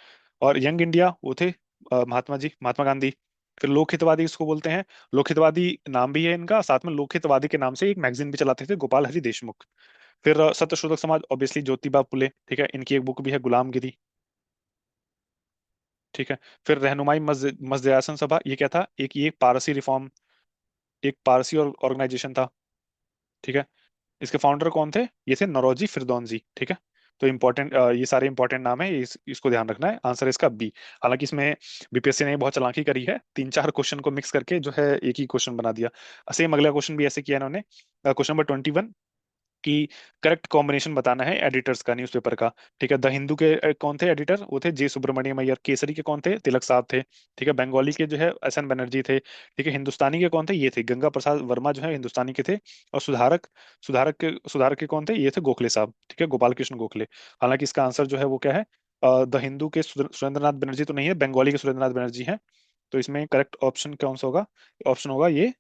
और यंग इंडिया वो थे महात्मा जी, महात्मा गांधी। फिर लोकहितवादी इसको बोलते हैं, लोकहितवादी नाम भी है इनका, साथ में लोकहितवादी के नाम से एक मैगजीन भी चलाते थे, गोपाल हरि देशमुख। फिर सत्यशोधक समाज ऑब्वियसली ज्योतिबा फुले। ठीक है, इनकी एक बुक भी है गुलामगिरी। ठीक है, फिर रहनुमाई मजद आसन सभा, ये क्या था, एक ये पारसी रिफॉर्म, एक पारसी और ऑर्गेनाइजेशन था। ठीक है, इसके फाउंडर कौन थे, ये थे नौरोजी फिरदौंजी। ठीक है, तो इंपॉर्टेंट, ये सारे इंपॉर्टेंट नाम है, इसको ध्यान रखना है। आंसर इसका बी। हालांकि इसमें बीपीएससी ने बहुत चालाकी करी है, तीन चार क्वेश्चन को मिक्स करके जो है एक ही क्वेश्चन बना दिया। सेम अगला क्वेश्चन भी ऐसे किया इन्होंने, क्वेश्चन नंबर 21, कि करेक्ट कॉम्बिनेशन बताना है एडिटर्स का न्यूज़पेपर का। ठीक है, द हिंदू के कौन थे एडिटर, वो थे जे सुब्रमण्यम अय्यर। केसरी के कौन थे, तिलक साहब थे। ठीक है, बंगाली के जो है एस एन बनर्जी थे। ठीक है, हिंदुस्तानी के कौन थे, ये थे गंगा प्रसाद वर्मा जो है हिंदुस्तानी के थे। और सुधारक के कौन थे, ये थे गोखले साहब। ठीक है, गोपाल कृष्ण गोखले। हालांकि इसका आंसर जो है वो क्या है, द हिंदू के सुरेंद्रनाथ बनर्जी तो नहीं है, बंगाली के सुरेंद्रनाथ बनर्जी हैं। तो इसमें करेक्ट ऑप्शन कौन सा होगा, ऑप्शन होगा ये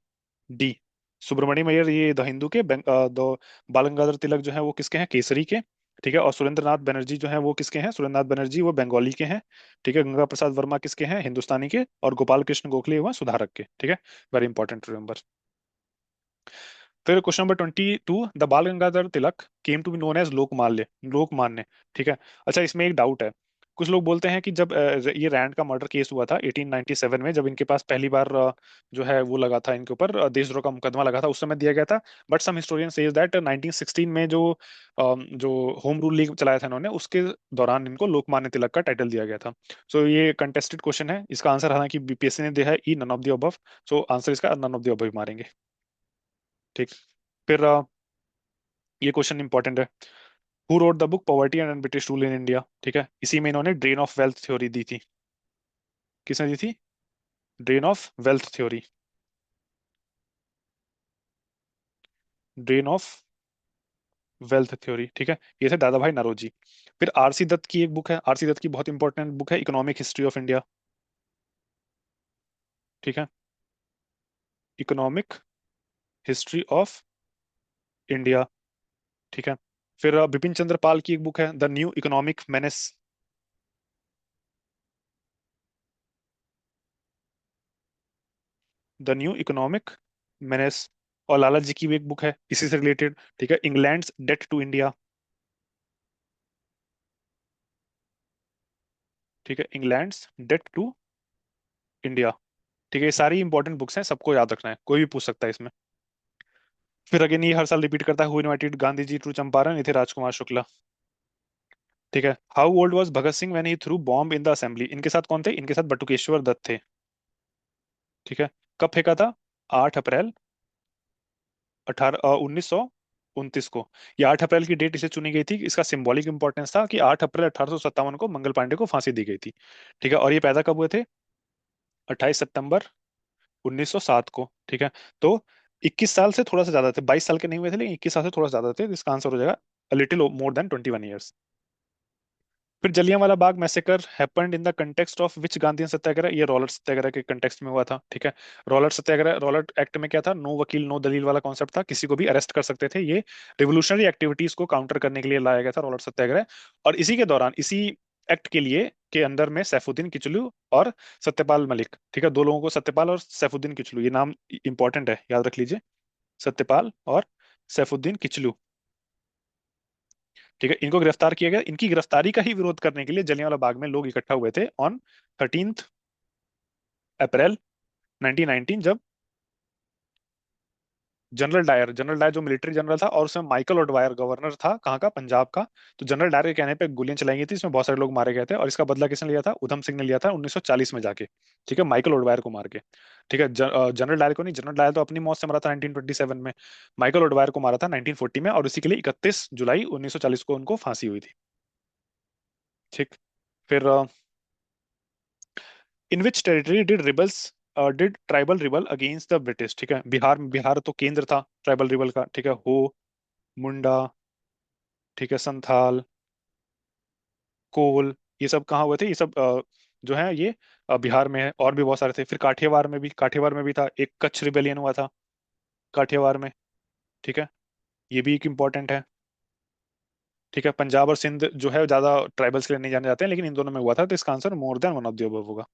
डी, सुब्रमण्यम अय्यर, ये द हिंदू के, द बाल गंगाधर तिलक जो है वो किसके हैं, केसरी के। ठीक है, और सुरेंद्र नाथ बनर्जी जो है वो किसके हैं, सुरेंद्र नाथ बनर्जी वो बंगाली के हैं। ठीक है, गंगा प्रसाद वर्मा किसके हैं, हिंदुस्तानी के, और गोपाल कृष्ण गोखले हुआ सुधारक के। ठीक है, वेरी इंपॉर्टेंट टू रिमेंबर। फिर question number 22, the Bal Gangadhar Tilak came to be known as Lokmanya, Lokmanya. ठीक है, अच्छा इसमें एक डाउट है। कुछ लोग बोलते हैं कि जब ये रैंड का मर्डर केस हुआ था 1897 में, जब इनके पास पहली बार जो है वो लगा था, इनके ऊपर देशद्रोह का मुकदमा लगा था, उस समय दिया गया था। But some historian says that 1916 में जो होम रूल लीग चलाया था इन्होंने, उसके दौरान इनको लोकमान्य तिलक का टाइटल दिया गया था। सो ये कंटेस्टेड क्वेश्चन है, इसका आंसर हालांकि बीपीएससी ने दिया है E, none of the above. So answer इसका नन ऑफ द अबव मारेंगे। ठीक, फिर ये क्वेश्चन इंपॉर्टेंट है। Who wrote the book poverty and British rule in India. ठीक है, इसी में इन्होंने ड्रेन ऑफ वेल्थ थ्योरी दी थी। किसने दी थी, drain of wealth theory, drain of wealth theory. ठीक है, ये थे दादा भाई नरोजी। फिर आरसी दत्त की एक बुक है, आरसी दत्त की बहुत इंपॉर्टेंट बुक है, इकोनॉमिक हिस्ट्री ऑफ इंडिया। ठीक है, इकोनॉमिक हिस्ट्री ऑफ इंडिया। ठीक है, फिर बिपिन चंद्र पाल की एक बुक है, the new economic menace, the new economic menace. और लाला जी की भी एक बुक है इसी से रिलेटेड। ठीक है, इंग्लैंड्स डेट टू इंडिया। ठीक है, इंग्लैंड्स डेट टू इंडिया। ठीक है, ये सारी इंपॉर्टेंट बुक्स हैं, सबको याद रखना है, कोई भी पूछ सकता है इसमें। फिर अगेन ये हर साल रिपीट करता है, who invited Gandhi ji to Champaran, ये थे राजकुमार शुक्ला। ठीक है। How old was Bhagat Singh when he threw bomb in the assembly? इनके साथ कौन थे? इनके साथ बटुकेश्वर दत्त थे। ठीक है। कब फेंका था? 8 अप्रैल 1929 को। ये 8 अप्रैल की डेट इसे चुनी गई थी, इसका सिंबॉलिक इंपॉर्टेंस था कि 8 अप्रैल 1857 को मंगल पांडे को फांसी दी गई थी। ठीक है। और ये पैदा कब हुए थे? 28 सितंबर 1907 को। ठीक है। तो 21 साल से थोड़ा सा ज्यादा थे, 22 साल के नहीं हुए थे, लेकिन 21 साल से थोड़ा ज्यादा थे, तो इसका आंसर हो जाएगा लिटिल मोर देन 21 ईयर्स। फिर Jallianwala Bagh massacre happened in the context of which Gandhian satyagraha? ये रॉलर सत्याग्रह के कंटेक्स्ट में हुआ था। ठीक है। रॉलर सत्याग्रह, रॉलर एक्ट में क्या था? नो वकील नो दलील वाला कॉन्सेप्ट था, किसी को भी अरेस्ट कर सकते थे। ये रिवोल्यूशनरी एक्टिविटीज को काउंटर करने के लिए लाया गया था रॉलर सत्याग्रह। और इसी के दौरान, इसी एक्ट के लिए के अंदर में सैफुद्दीन किचलू और सत्यपाल मलिक, ठीक है, दो लोगों को, सत्यपाल और सैफुद्दीन किचलू, ये नाम इंपॉर्टेंट है, याद रख लीजिए। सत्यपाल और सैफुद्दीन किचलू, ठीक है, इनको गिरफ्तार किया गया। इनकी गिरफ्तारी का ही विरोध करने के लिए जलियांवाला बाग में लोग इकट्ठा हुए थे ऑन 13 अप्रैल 1919, जब जनरल डायर जो मिलिट्री जनरल था, और उसमें माइकल ओडवायर गवर्नर था, कहाँ का? पंजाब का। तो जनरल डायर के कहने पे गोलियां चलाई गई थी, इसमें बहुत सारे लोग मारे गए थे, और इसका बदला किसने लिया था? उधम सिंह ने लिया था 1940 में जाके। ठीक है, माइकल ओडवायर को मार के। ठीक है। जनरल डायर को नहीं, जनरल डायर तो अपनी मौत से मरा था 1927 में। माइकल ओडवायर को मारा था 1940 में, और उसी के लिए 31 जुलाई 1940 को उनको फांसी हुई थी। ठीक। फिर in which territory did tribal rebel against the British? ठीक है। बिहार, बिहार तो केंद्र था ट्राइबल रिबल का। ठीक है। हो, मुंडा, ठीक है, संथाल, कोल, ये सब कहाँ हुए थे? ये सब जो है ये बिहार में है। और भी बहुत सारे थे। फिर काठियावाड़ में भी था, एक कच्छ रिबेलियन हुआ था काठियावाड़ में। ठीक है। ये भी एक इम्पोर्टेंट है। ठीक है। पंजाब और सिंध जो है ज्यादा ट्राइबल्स के लिए नहीं जाने जाते हैं, लेकिन इन दोनों में हुआ था, तो इसका answer more than one of the above होगा।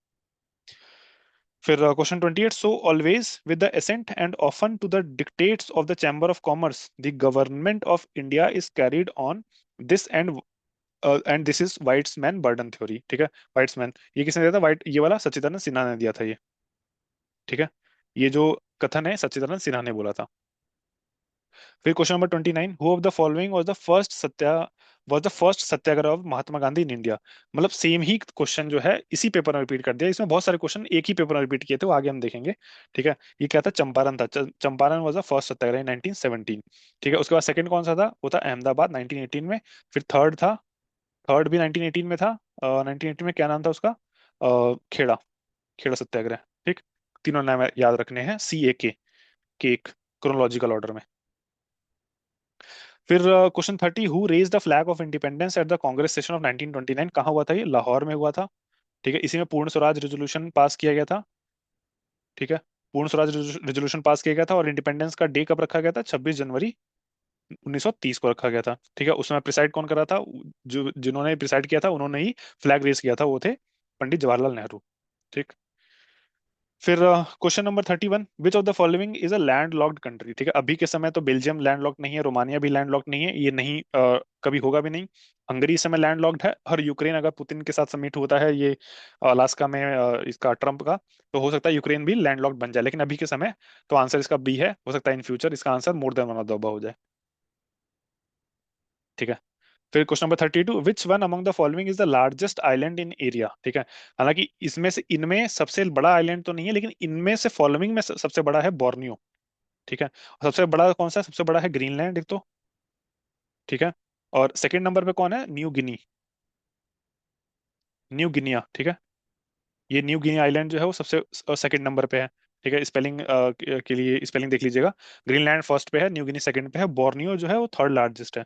फिर question 28, so always with the assent and often to the dictates of the chamber of commerce the government of India is carried on this and this is वाइट्समैन बर्डन थ्योरी। ठीक है। वाइट्समैन, ये किसने दिया था? वाइट, ये वाला सच्चिदानंद सिन्हा ने दिया था ये। ठीक है। ये जो कथन है, सच्चिदानंद सिन्हा ने बोला था। फिर question number 29, who of the following was the first Satyagraha of Mahatma Gandhi in India? मतलब सेम ही क्वेश्चन जो है इसी पेपर में रिपीट कर दिया, इसमें बहुत सारे क्वेश्चन एक ही पेपर में रिपीट किए थे, वो आगे हम देखेंगे। ठीक है। ये क्या था? चंपारण था। चंपारण वाज द फर्स्ट सत्याग्रह इन 1917। ठीक है। उसके बाद सेकंड कौन सा था? वो था अहमदाबाद 1918 में। फिर थर्ड था, थर्ड भी 1918 में था। 1918 में क्या नाम था उसका? खेड़ा, खेड़ा सत्याग्रह। ठीक। तीनों नाम याद रखने हैं, CAK, केक, क्रोनोलॉजिकल ऑर्डर में। फिर question 30, who raised the flag of independence at the Congress session of 1929? कहाँ हुआ था ये? लाहौर में हुआ था। ठीक है। इसी में पूर्ण स्वराज रेजोल्यूशन पास किया गया था। ठीक है। पूर्ण स्वराज रेजोल्यूशन पास किया गया था, और इंडिपेंडेंस का डे कब रखा गया था? 26 जनवरी 1930 को रखा गया था। ठीक है। उसमें प्रिसाइड कौन कर रहा था? जो जिन्होंने प्रिसाइड किया था, उन्होंने ही फ्लैग रेज किया था, वो थे पंडित जवाहरलाल नेहरू। ठीक। फिर question number 31, which of the following is a land locked country? ठीक है। अभी के समय तो बेल्जियम लैंड लॉक्ड नहीं है, रोमानिया भी लैंड लॉक्ड नहीं है, ये नहीं कभी होगा भी नहीं। हंगरी इस समय लैंड लॉक्ड है, और यूक्रेन अगर पुतिन के साथ समिट होता है ये अलास्का में, इसका ट्रम्प का, तो हो सकता है यूक्रेन भी लैंड लॉक्ड बन जाए, लेकिन अभी के समय तो आंसर इसका बी है। हो सकता है इन फ्यूचर इसका answer more than one of the above हो जाए। ठीक है। फिर question number 32, which one among the following is the largest island in area? ठीक है। हालांकि इसमें से, इनमें सबसे बड़ा आइलैंड तो नहीं है, लेकिन इनमें से फॉलोइंग में सबसे बड़ा है बोर्नियो। ठीक है। और सबसे बड़ा कौन सा है? सबसे बड़ा है ग्रीनलैंड एक तो। ठीक है। और सेकंड नंबर पे कौन है? New Guinea, new Guinea. ठीक है। ये न्यू गिनी आइलैंड जो है वो सबसे सेकंड नंबर पे है। ठीक है। स्पेलिंग के लिए स्पेलिंग देख लीजिएगा। ग्रीनलैंड फर्स्ट पे है, न्यू गिनी सेकंड पे है, बोर्नियो जो है वो थर्ड लार्जेस्ट है।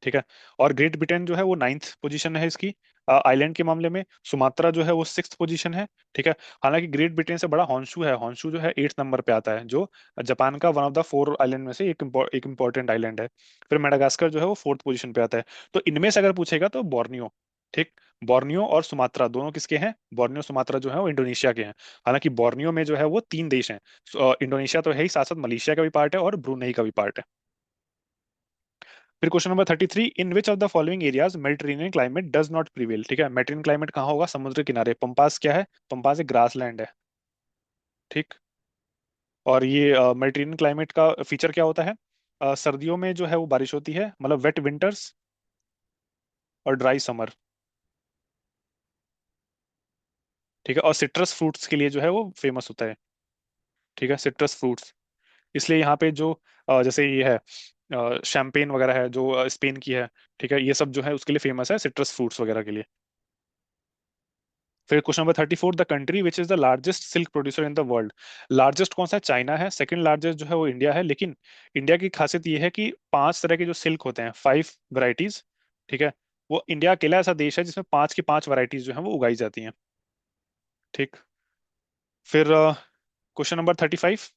ठीक है। और ग्रेट ब्रिटेन जो है वो नाइन्थ पोजीशन है इसकी आइलैंड के मामले में। सुमात्रा जो है वो सिक्स्थ पोजीशन है। ठीक है। हालांकि ग्रेट ब्रिटेन से बड़ा हॉन्शू है, हॉन्शू जो है 8th नंबर पे आता है, जो जापान का वन ऑफ द 4 आइलैंड में से एक इंपॉर्टेंट आइलैंड है। फिर मेडागास्कर जो है वो फोर्थ पोजीशन पे आता है। तो इनमें से अगर पूछेगा तो बोर्नियो। ठीक। बोर्नियो और सुमात्रा दोनों किसके हैं? बोर्नियो सुमात्रा जो है वो इंडोनेशिया के हैं। हालांकि बोर्नियो में जो है वो 3 देश हैं। इंडोनेशिया तो है ही, साथ साथ मलेशिया का भी पार्ट है और ब्रुनई का भी पार्ट है। फिर question number 33, in which of the following areas Mediterranean climate does not prevail? ठीक है। मेडिटेरेनियन क्लाइमेट कहाँ होगा? समुद्र किनारे। पंपास क्या है? पंपास एक ग्रास लैंड है। ठीक। और ये मेडिटेरेनियन क्लाइमेट का फीचर क्या होता है? सर्दियों में जो है वो बारिश होती है, मतलब वेट विंटर्स, और ड्राई समर। ठीक है, और सिट्रस फ्रूट्स के लिए जो है वो फेमस होता है। ठीक है, सिट्रस फ्रूट्स। इसलिए यहाँ पे जो जैसे ये है शैम्पेन वगैरह है जो स्पेन की है। ठीक है, ये सब जो है उसके लिए फेमस है, सिट्रस फ्रूट्स वगैरह के लिए। फिर question number 34, the country which is the largest silk producer in the world. Largest कौन सा है? चाइना है। सेकंड लार्जेस्ट जो है वो इंडिया है। लेकिन इंडिया की खासियत ये है कि 5 तरह के जो सिल्क होते हैं, 5 वैरायटीज। ठीक है, वो इंडिया अकेला ऐसा देश है जिसमें 5 की 5 वैरायटीज जो है वो उगाई जाती हैं। ठीक। फिर question number 35,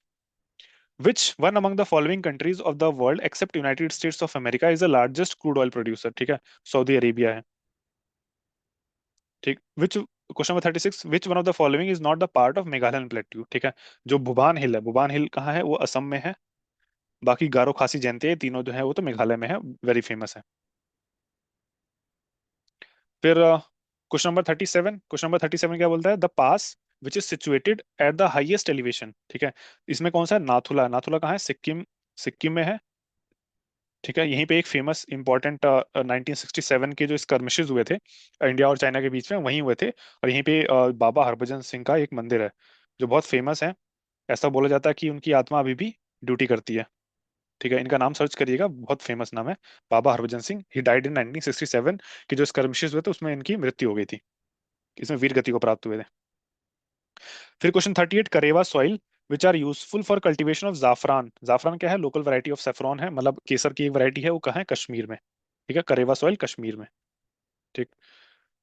which one among the following countries of the world except United States of America is the largest crude oil producer. ठीक है, सऊदी अरेबिया है। ठीक। Which question number 36, which one of the following is not the part of Meghalayan plateau. ठीक है, जो भूबान हिल है, भूबान हिल कहाँ है? वो असम में है। बाकी गारो खासी जयंती है, तीनों जो है वो तो मेघालय में है, वेरी फेमस है। फिर क्वेश्चन नंबर 37 क्या बोलता है? The pass which is situated at the highest elevation. ठीक है, इसमें कौन सा है? नाथुला। नाथुला कहाँ है? सिक्किम। सिक्किम में है। ठीक है, यहीं पे एक फेमस इंपॉर्टेंट 1967 के जो स्कर्मिशेस हुए थे इंडिया और चाइना के बीच में, वहीं हुए थे। और यहीं पे बाबा हरभजन सिंह का एक मंदिर है जो बहुत फेमस है। ऐसा बोला जाता है कि उनकी आत्मा अभी भी ड्यूटी करती है। ठीक है, इनका नाम सर्च करिएगा, बहुत फेमस नाम है, Baba Harbhajan Singh. He died in 1967 कि जो स्कर्मिशेस हुए थे उसमें इनकी मृत्यु हो गई थी। इसमें वीर गति को प्राप्त हुए थे। फिर question 38, karewa soil which are useful for cultivation of zafran. जाफरान क्या है? लोकल वैरायटी ऑफ सेफ्रॉन है, मतलब केसर की एक वैरायटी है, वो कहाँ है? कश्मीर में। ठीक है, करेवा सॉइल कश्मीर में। ठीक।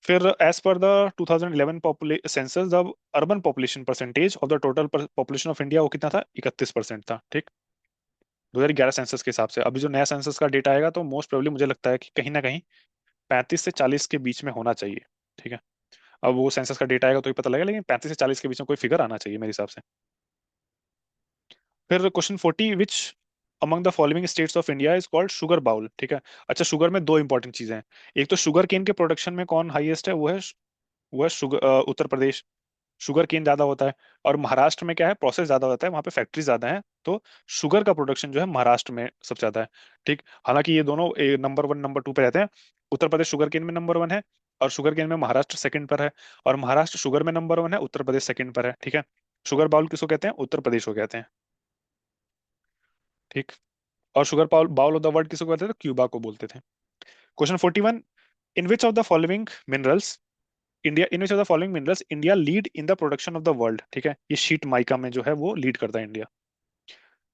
फिर as per the 2011 census, the urban population percentage of the total population of India वो कितना था? 31% था। ठीक, 2011 सेंसस के हिसाब से। अभी जो नया सेंसस का डेटा आएगा तो मोस्ट प्रोबेबली मुझे लगता है कि कहीं ना कहीं 35 से 40 के बीच में होना चाहिए। ठीक है, अब वो सेंसस का डेटा आएगा तो ही पता लगेगा, लेकिन 35 से 40 के बीच में कोई फिगर आना चाहिए मेरे हिसाब से। फिर question 40, which among the following states of India is called sugar bowl. ठीक है, अच्छा, शुगर में दो इंपॉर्टेंट चीजें हैं। एक तो शुगर केन के प्रोडक्शन में कौन हाईएस्ट है? वो है उत्तर प्रदेश। शुगर केन ज्यादा होता है। और महाराष्ट्र में क्या है? प्रोसेस ज्यादा होता है, वहां पे फैक्ट्री ज्यादा है, तो शुगर का प्रोडक्शन जो है महाराष्ट्र में सबसे ज्यादा है। ठीक, हालांकि ये दोनों नंबर 1 नंबर 2 पे रहते हैं। उत्तर प्रदेश शुगर केन में नंबर 1 है, और शुगर केन में महाराष्ट्र सेकंड पर है। और महाराष्ट्र शुगर में नंबर 1 है, उत्तर प्रदेश सेकंड पर है। ठीक है, शुगर बाउल किसको कहते हैं? उत्तर प्रदेश को कहते हैं। ठीक, और sugar bowl bowl of the world किसको कहते थे? क्यूबा को बोलते थे। Question 41, in which of the following minerals India in which of the following minerals India lead in the production of the world. ठीक है, ये शीट माइका में जो है वो लीड करता है इंडिया।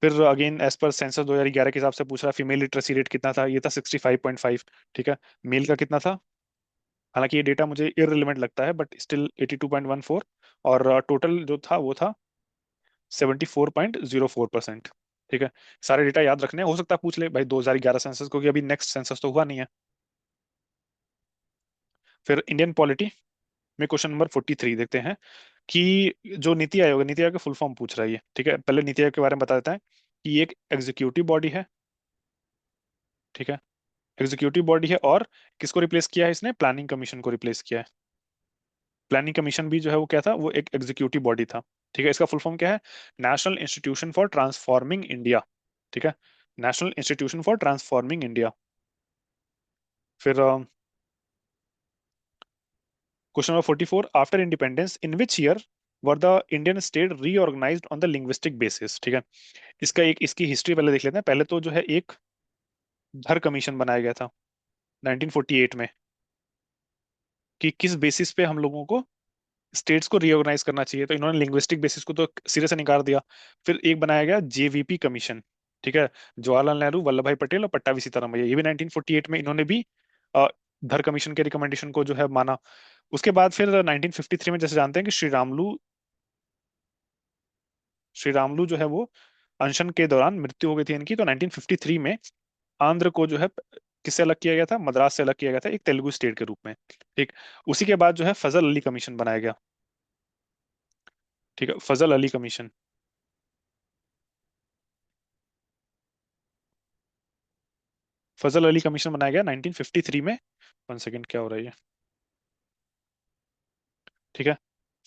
फिर अगेन एज पर सेंसस 2011 के हिसाब से पूछ रहा है, फीमेल लिटरेसी रेट कितना था? ये था 65.5। ठीक है, मेल का कितना था? हालांकि ये डेटा मुझे इररिलेवेंट लगता है, बट स्टिल 82.14। और टोटल जो था वो था 74.04%। ठीक है, सारे डेटा याद रखने हैं। हो सकता है पूछ ले भाई 2011 सेंसस, क्योंकि अभी नेक्स्ट सेंसस तो हुआ नहीं है। फिर इंडियन पॉलिटी में क्वेश्चन नंबर 43 देखते हैं कि जो नीति आयोग का फुल फॉर्म पूछ रहा है ये। ठीक है, पहले नीति आयोग के बारे में बता देता है कि ये एक एग्जीक्यूटिव बॉडी है। ठीक है, एग्जीक्यूटिव बॉडी है, और किसको रिप्लेस किया है इसने? प्लानिंग कमीशन को रिप्लेस किया है। प्लानिंग कमीशन भी जो है वो क्या था? वो एक एग्जीक्यूटिव बॉडी था। ठीक है, इसका फुल फॉर्म क्या है? National institution for transforming India. ठीक है, national institution for transforming India. फिर question number 44, after independence in which year were the Indian state reorganised on the linguistic basis. ठीक है, इसकी हिस्ट्री पहले देख लेते हैं। पहले तो जो है एक धर कमीशन बनाया गया था 1948 में, कि किस बेसिस पे हम लोगों को स्टेट्स को रीऑर्गेनाइज करना चाहिए, तो इन्होंने लिंग्विस्टिक बेसिस को तो सिरे से निकाल दिया। फिर एक बनाया गया जेवीपी कमीशन। ठीक है, जवाहरलाल नेहरू, वल्लभ भाई पटेल और पट्टाभी सीताराम भैया, ये भी 1948 में इन्होंने भी अ, धर कमीशन के रिकमेंडेशन को जो है माना। उसके बाद फिर 1953 में जैसे जानते हैं कि श्री रामलू जो है वो अनशन के दौरान मृत्यु हो गई थी इनकी, तो 1953 में आंध्र को जो है किससे अलग किया गया था? मद्रास से अलग किया गया था, एक तेलुगु स्टेट के रूप में। ठीक, उसी के बाद जो है फजल अली कमीशन बनाया गया। ठीक है, फजल अली कमीशन। फजल अली कमीशन बनाया गया 1953 में। 1 सेकेंड, क्या हो रहा है ये? ठीक है,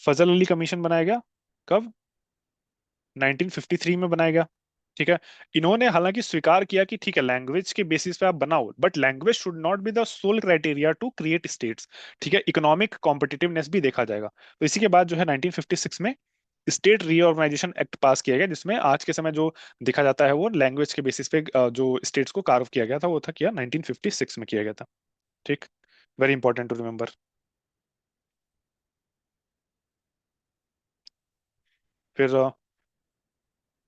फजल अली कमीशन बनाया गया कब? 1953 में बनाया गया। ठीक है। इन्होंने हालांकि स्वीकार किया कि ठीक है लैंग्वेज के बेसिस पे आप बनाओ, but language should not be the sole criteria to create states. ठीक है, इकोनॉमिक कॉम्पिटिटिवनेस भी देखा जाएगा। तो इसी के बाद जो है 1956 में स्टेट रीऑर्गेनाइजेशन एक्ट पास किया गया, जिसमें आज के समय जो देखा जाता है वो लैंग्वेज के बेसिस पे जो स्टेट्स को कार्व किया गया था वो था किया 1956 में किया गया था। ठीक, वेरी इंपॉर्टेंट टू रिमेम्बर। फिर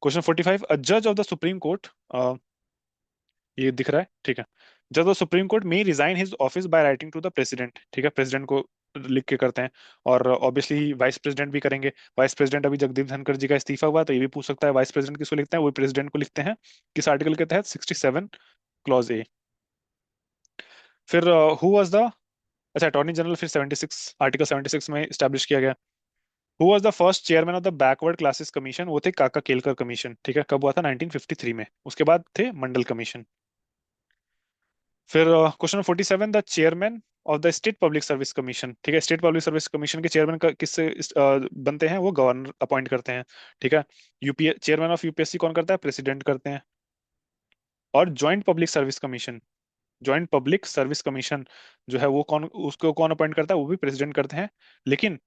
क्वेश्चन 45, अ जज ऑफ द सुप्रीम कोर्ट, ये दिख रहा है, ठीक है। जज ऑफ सुप्रीम कोर्ट में resign his office by writing to the president, ठीक है, प्रेसिडेंट को लिख के करते हैं। और ऑब्वियसली वाइस प्रेसिडेंट भी करेंगे। वाइस प्रेसिडेंट अभी जगदीप धनखड़ जी का इस्तीफा हुआ तो ये भी पूछ सकता है वाइस प्रेसिडेंट किसको लिखते हैं, वो प्रेसिडेंट को लिखते हैं। किस आर्टिकल के तहत? 67 क्लॉज ए। फिर हु वाज द, अच्छा अटॉर्नी जनरल फिर 76 आर्टिकल 76 में स्टैब्लिश किया गया। Who was the first chairman of the backward classes commission? वो थे काका केलकर कमीशन, ठीक है, कब हुआ था? 1953 में। उसके बाद थे मंडल कमीशन। फिर question 47, the chairman of the state public service commission, ठीक है, स्टेट पब्लिक सर्विस कमीशन के चेयरमैन का किससे बनते हैं? वो गवर्नर अपॉइंट करते हैं। ठीक है। यूपीए चेयरमैन ऑफ यूपीएससी कौन करता है? प्रेसिडेंट करते हैं। और joint public service commission, joint public service commission जो है वो कौन, उसको कौन अपॉइंट करता है? वो भी प्रेसिडेंट करते हैं। लेकिन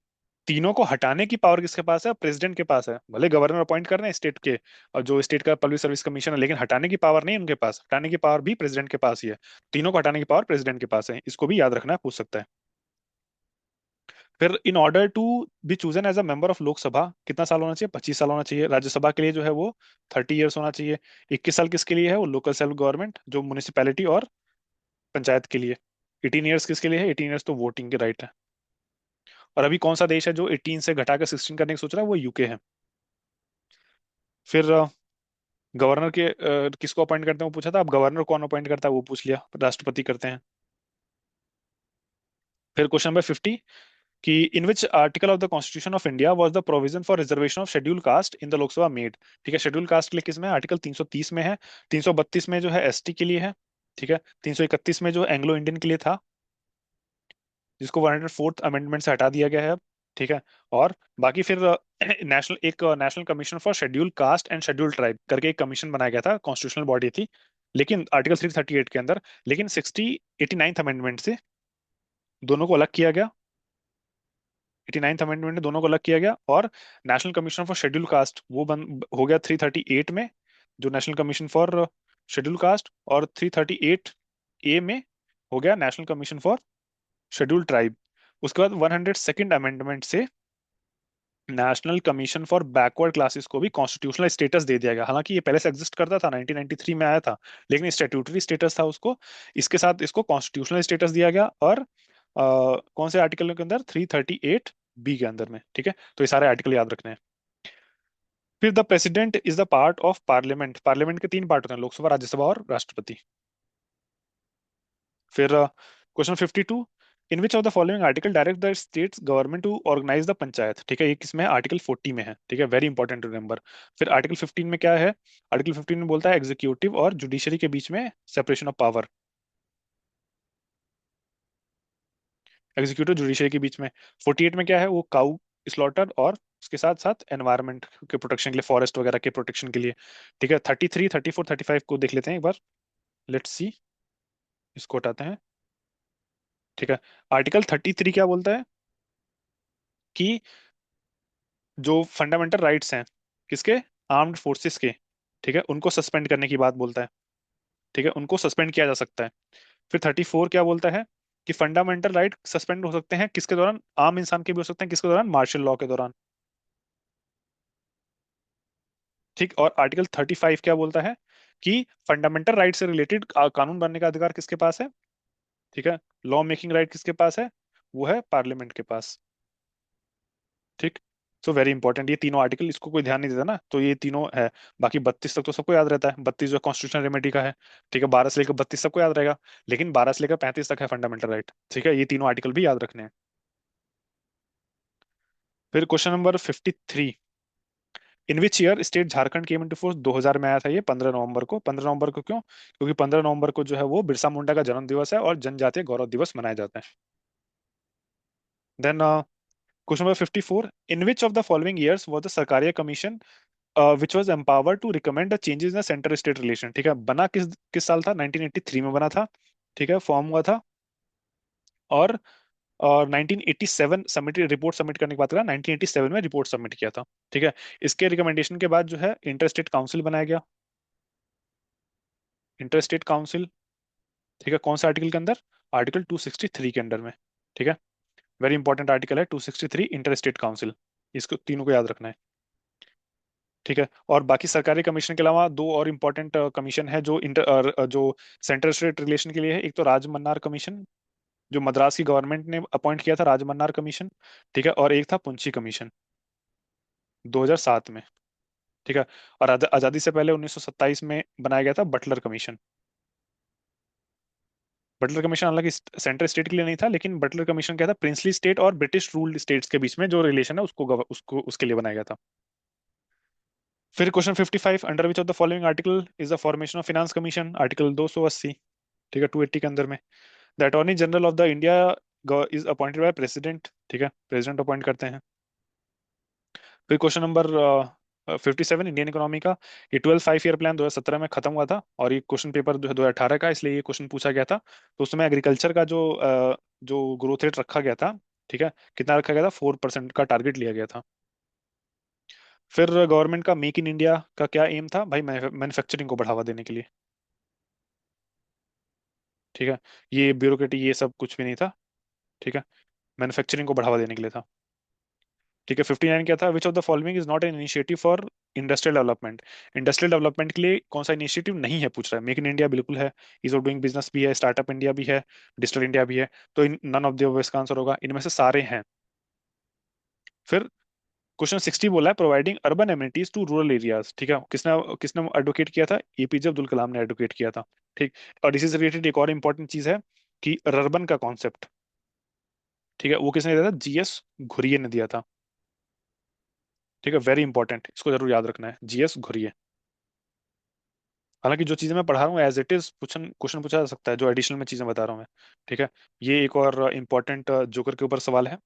तीनों को हटाने की पावर किसके पास है? प्रेसिडेंट के पास है। भले गवर्नर अपॉइंट कर रहे हैं स्टेट के, और जो स्टेट का पब्लिक सर्विस कमीशन है, लेकिन हटाने की पावर नहीं है उनके पास। हटाने की पावर भी प्रेसिडेंट के पास ही है। तीनों को हटाने की पावर प्रेसिडेंट के पास है, इसको भी याद रखना है, पूछ सकता है। फिर in order to be chosen as a member of Lok Sabha कितना साल होना चाहिए? 25 साल होना चाहिए। राज्यसभा के लिए जो है वो 30 ईयर्स होना चाहिए। 21 साल किसके लिए है? वो लोकल सेल्फ गवर्नमेंट, जो म्यूनिसिपैलिटी और पंचायत के लिए। 18 ईयर्स किसके लिए है? 18 ईयर्स तो वोटिंग के राइट है। और अभी कौन सा देश है जो 18 से घटाकर 16 करने की सोच रहा है? वो यूके है। फिर गवर्नर के किसको अपॉइंट करते हैं वो पूछा था, अब गवर्नर कौन अपॉइंट करता है वो पूछ लिया, राष्ट्रपति करते हैं। फिर क्वेश्चन नंबर 50, कि in which article of the constitution of India was the provision for reservation of schedule caste in the Lok Sabha made? ठीक है, शेड्यूल कास्ट के लिए किस में है? आर्टिकल 330 में है। 332 में जो है एसटी के लिए है। ठीक है। 331 में जो एंग्लो इंडियन के लिए था, जिसको 104th अमेंडमेंट से हटा दिया गया है अब। ठीक है। और बाकी फिर नेशनल एक national commission for schedule caste and schedule tribe करके एक कमीशन बनाया गया था, कॉन्स्टिट्यूशनल बॉडी थी, लेकिन आर्टिकल 338 के अंदर। लेकिन 89th अमेंडमेंट से दोनों को अलग किया गया। 89th अमेंडमेंट में दोनों को अलग किया गया। और national commission for schedule caste वो बन हो गया 338 में, जो national commission for schedule caste. और 338 ए में हो गया national commission for schedule tribe. उसके बाद 102nd अमेंडमेंट से national commission for backward classes को भी कॉन्स्टिट्यूशनल स्टेटस दे दिया गया। हालांकि ये पहले से एग्जिस्ट करता था, 1993 में आया था, लेकिन स्टैट्यूटरी स्टेटस था उसको। इसके साथ इसको कॉन्स्टिट्यूशनल स्टेटस दिया गया। और कौन से आर्टिकल के अंदर? 338 बी के अंदर में। ठीक है, तो ये सारे आर्टिकल याद रखने हैं। फिर the president is the part of parliament. Parliament के तीन पार्ट होते हैं, लोकसभा, राज्यसभा और राष्ट्रपति। फिर question 52, in which of the following article direct the states government to organise the panchayat? ठीक है, ये किसमें है? आर्टिकल 40 में है। ठीक है, वेरी इंपॉर्टेंट टू रिमेंबर। फिर आर्टिकल 15 में क्या है? आर्टिकल 15 में बोलता है एग्जीक्यूटिव और जुडिशरी के बीच में separation of power. Executive judiciary के बीच में। 48 में क्या है? वो काउ स्लॉटर और उसके साथ साथ एनवायरनमेंट के प्रोटेक्शन के लिए, फॉरेस्ट वगैरह के प्रोटेक्शन के लिए। ठीक है। 33, 34, 35 को देख लेते हैं एक बार। लेट्स सी, इसको हटाते हैं। ठीक है। आर्टिकल 33 क्या बोलता है? कि जो फंडामेंटल राइट्स हैं किसके? आर्म्ड फोर्सेस के। ठीक है, उनको सस्पेंड करने की बात बोलता है। ठीक है, उनको सस्पेंड किया जा सकता है। फिर 34 क्या बोलता है? कि फंडामेंटल राइट सस्पेंड हो सकते हैं किसके दौरान? आम इंसान के भी हो सकते हैं, किसके दौरान? मार्शल लॉ के दौरान। ठीक। और आर्टिकल 35 क्या बोलता है? कि फंडामेंटल राइट से रिलेटेड कानून बनने का अधिकार किसके पास है? ठीक है, लॉ मेकिंग राइट किसके पास है? वो है पार्लियामेंट के पास। ठीक। सो वेरी इंपॉर्टेंट, ये तीनों आर्टिकल, इसको कोई ध्यान नहीं देता ना, तो ये तीनों है। बाकी 32 तक तो सबको याद रहता है, 32 जो कॉन्स्टिट्यूशनल रेमेडी का है। ठीक है, 12 से लेकर 32 सबको याद रहेगा। लेकिन 12 से लेकर 35 तक है फंडामेंटल राइट। ठीक है, ये तीनों आर्टिकल भी याद रखने हैं। फिर question number 53, in which year state Jharkhand came into force? 2000 में आया था ये, 15 नवंबर को। 15 नवंबर को क्यों? क्योंकि 15 नवंबर को जो है वो बिरसा मुंडा का जन्म दिवस है और जनजातीय गौरव दिवस मनाया जाता है। Then question number 54, in which of the following years was the Sarkaria commission which was empower to recommend the changes in centre state relation. ठीक है, बना किस किस साल था? 1983 में बना था। ठीक है, फॉर्म हुआ था। और 1987 सबमिट रिपोर्ट सबमिट करने के बाद का 1987 में रिपोर्ट सबमिट किया था। ठीक है, इसके रिकमेंडेशन के बाद जो है इंटर स्टेट काउंसिल बनाया गया। Inter state council. ठीक है, कौन सा आर्टिकल के अंदर? आर्टिकल 263 के अंडर में। ठीक है, वेरी इंपॉर्टेंट आर्टिकल है 263, इंटर स्टेट काउंसिल। इसको तीनों को याद रखना है। ठीक है, और बाकी सरकारी कमीशन के अलावा दो और इम्पोर्टेंट कमीशन है जो जो सेंट्रल स्टेट रिलेशन के लिए है। एक तो राजमन्नार कमीशन, जो मद्रास की गवर्नमेंट ने अपॉइंट किया था, राजमन्नार कमीशन। ठीक है, और एक था पुंछी कमीशन 2007 में। ठीक है, और आजादी से पहले 1927 में बनाया गया था बटलर कमीशन। बटलर कमीशन हालांकि सेंट्रल स्टेट के लिए नहीं था, लेकिन बटलर कमीशन क्या था? प्रिंसली स्टेट और ब्रिटिश रूल्ड स्टेट्स के बीच में जो रिलेशन है उसको उसके लिए बनाया गया था। फिर question 55, under which of the following article is the formation of finance commission? Article 280। ठीक है, 280 के अंदर में the attorney general of the India is appointed by president. ठीक है, प्रेसिडेंट अपॉइंट करते हैं। फिर क्वेश्चन नंबर 57, इंडियन इकोनॉमी का। ये 12 5 ईयर प्लान 2017 में खत्म हुआ था, और ये क्वेश्चन पेपर 2018 का, इसलिए ये क्वेश्चन पूछा गया था। तो उसमें एग्रीकल्चर का जो ग्रोथ रेट रखा गया था, ठीक है, कितना रखा गया था? 4% का टारगेट लिया गया था। फिर गवर्नमेंट का मेक इन इंडिया का क्या एम था भाई? मैन्युफैक्चरिंग को बढ़ावा देने के लिए। ठीक है, ये ब्यूरोक्रेटी ये सब कुछ भी नहीं था। ठीक है, मैन्युफैक्चरिंग को बढ़ावा देने के लिए था। ठीक है, 59 क्या था? विच of the following is not an initiative for industrial development? Industrial development के लिए कौन सा इनिशिएटिव नहीं है, पूछ रहा है। मेक इन इंडिया बिल्कुल है, इज ऑफ डूइंग बिजनेस भी है, स्टार्टअप इंडिया भी है, डिजिटल इंडिया भी है। तो इन नन ऑफ द इसका आंसर होगा, इनमें से सारे हैं। फिर क्वेश्चन 60 बोला है providing urban amenities to rural areas. ठीक है, किसने किसने एडवोकेट किया था? एपीजे अब्दुल कलाम ने एडवोकेट किया था। ठीक, और इसी से रिलेटेड एक और इंपॉर्टेंट चीज है कि रर्बन का कॉन्सेप्ट, ठीक है, वो किसने दिया था? जीएस घुरिये ने दिया था। ठीक है, वेरी इंपॉर्टेंट, इसको जरूर याद रखना है, जीएस घुरिये। हालांकि जो चीजें मैं पढ़ा रहा हूँ as it is question question पूछा जा सकता है, जो एडिशनल में चीजें बता रहा हूँ मैं। ठीक है, ये एक और इंपॉर्टेंट जोकर के ऊपर सवाल है।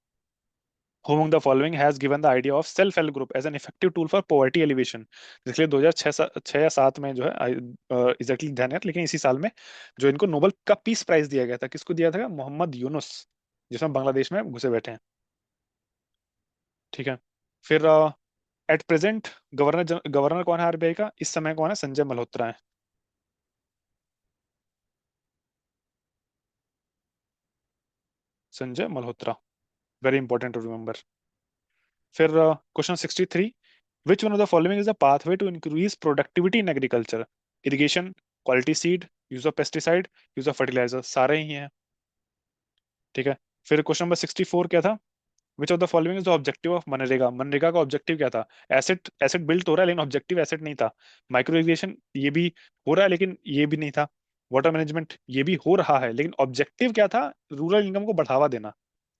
Who among the following has given the idea of self help group as an effective tool for poverty alleviation? इसलिए 2006 या 7 में जो है एग्जैक्टली ध्यान है, लेकिन इसी साल में जो इनको नोबेल का पीस प्राइज दिया गया था, किसको दिया था? मोहम्मद यूनुस, जिसमें बांग्लादेश में घुसे बैठे हैं। ठीक है, फिर एट प्रेजेंट गवर्नर कौन है आरबीआई का? इस समय कौन है? संजय मल्होत्रा है। Sanjay Malhotra, very important to remember. फिर question 63, which one of the following is the pathway to increase productivity in agriculture? Irrigation, quality seed, use of pesticide, use of fertiliser, सारे ही हैं। ठीक है, फिर क्वेश्चन नंबर 64 क्या था? विच of the following is the objective of MNREGA? MNREGA का ऑब्जेक्टिव क्या था? एसेट एसेट बिल्ड तो हो रहा है, लेकिन ऑब्जेक्टिव एसेट नहीं था। माइक्रो इरिगेशन ये भी हो रहा है, लेकिन ये भी नहीं था। वाटर मैनेजमेंट ये भी हो रहा है, लेकिन ऑब्जेक्टिव क्या था? रूरल इनकम को बढ़ावा देना।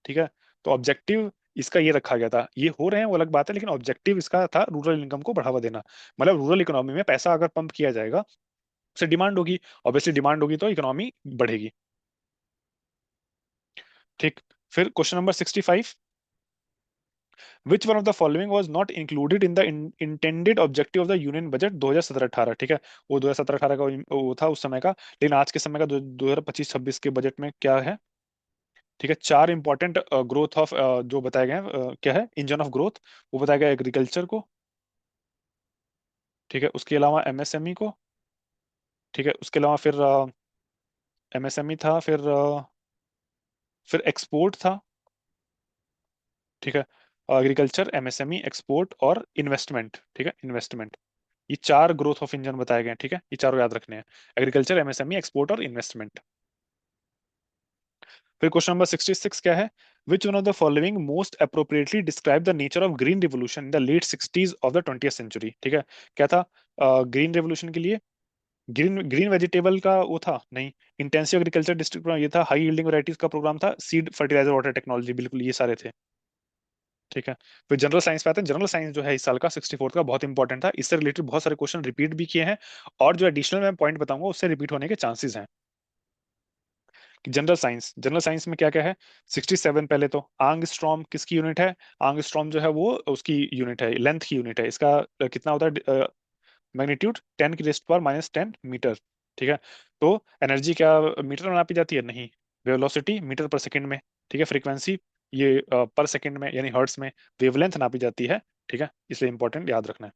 ठीक है, तो ऑब्जेक्टिव इसका ये रखा गया था। ये हो रहे हैं वो अलग बात है, लेकिन ऑब्जेक्टिव इसका था रूरल इनकम को बढ़ावा देना। मतलब रूरल इकोनॉमी में पैसा अगर पंप किया जाएगा, उससे डिमांड होगी, ऑब्वियसली डिमांड होगी तो इकोनॉमी बढ़ेगी। ठीक, फिर question number 65, which one of the following was not included in the intended objective of the union budget 2017-18? ठीक है, वो 2017-18 का वो था उस समय का, लेकिन आज के समय का 2025-26 के बजट में क्या है? ठीक है, चार इंपॉर्टेंट ग्रोथ ऑफ जो बताए गए हैं, क्या है इंजन ऑफ ग्रोथ? वो बताया गया एग्रीकल्चर को। ठीक है, उसके अलावा एमएसएमई को। ठीक है, उसके अलावा फिर एमएसएमई था, फिर एक्सपोर्ट था। ठीक है, एग्रीकल्चर, एमएसएमई, एक्सपोर्ट और इन्वेस्टमेंट। ठीक है, इन्वेस्टमेंट, ये चार ग्रोथ ऑफ इंजन बताए गए हैं। ठीक है, ये चारों याद रखने हैं, एग्रीकल्चर, एमएसएमई, एक्सपोर्ट और इन्वेस्टमेंट। फिर क्वेश्चन नंबर 66 क्या है? Which one of the following most appropriately describe the nature of green revolution in the late 60s of the 20th century? ठीक है, क्या था ग्रीन रेवोल्यूशन के लिए? ग्रीन ग्रीन वेजिटेबल का वो था नहीं, इंटेंसिव एग्रीकल्चर डिस्ट्रिक्ट ये था, हाई यील्डिंग वैरायटीज का प्रोग्राम था, सीड फर्टिलाइजर वाटर टेक्नोलॉजी, बिल्कुल ये सारे थे। ठीक है, फिर जनरल साइंस पे आते हैं। जनरल साइंस जो है इस साल का 64 का बहुत इंपॉर्टेंट था, इससे रिलेटेड बहुत सारे क्वेश्चन रिपीट भी किए हैं, और जो एडिशनल मैं पॉइंट बताऊंगा उससे रिपीट होने के चांसेस हैं। जनरल साइंस में क्या क्या है? 67 पहले तो। आंगस्ट्रॉम किसकी यूनिट है? आंगस्ट्रॉम जो है वो उसकी यूनिट है, लेंथ की यूनिट है। इसका कितना होता है? मैग्नीट्यूड 10 की रेज़ पावर -10 मीटर। ठीक है। तो एनर्जी क्या मीटर में नापी जाती है? नहीं। वेलोसिटी मीटर पर सेकंड में। ठीक है। फ्रीक्वेंसी ये पर सेकंड में यानी हर्ट्स में। वेवलेंथ नापी जाती है। ठीक है, इसलिए इंपॉर्टेंट याद रखना है।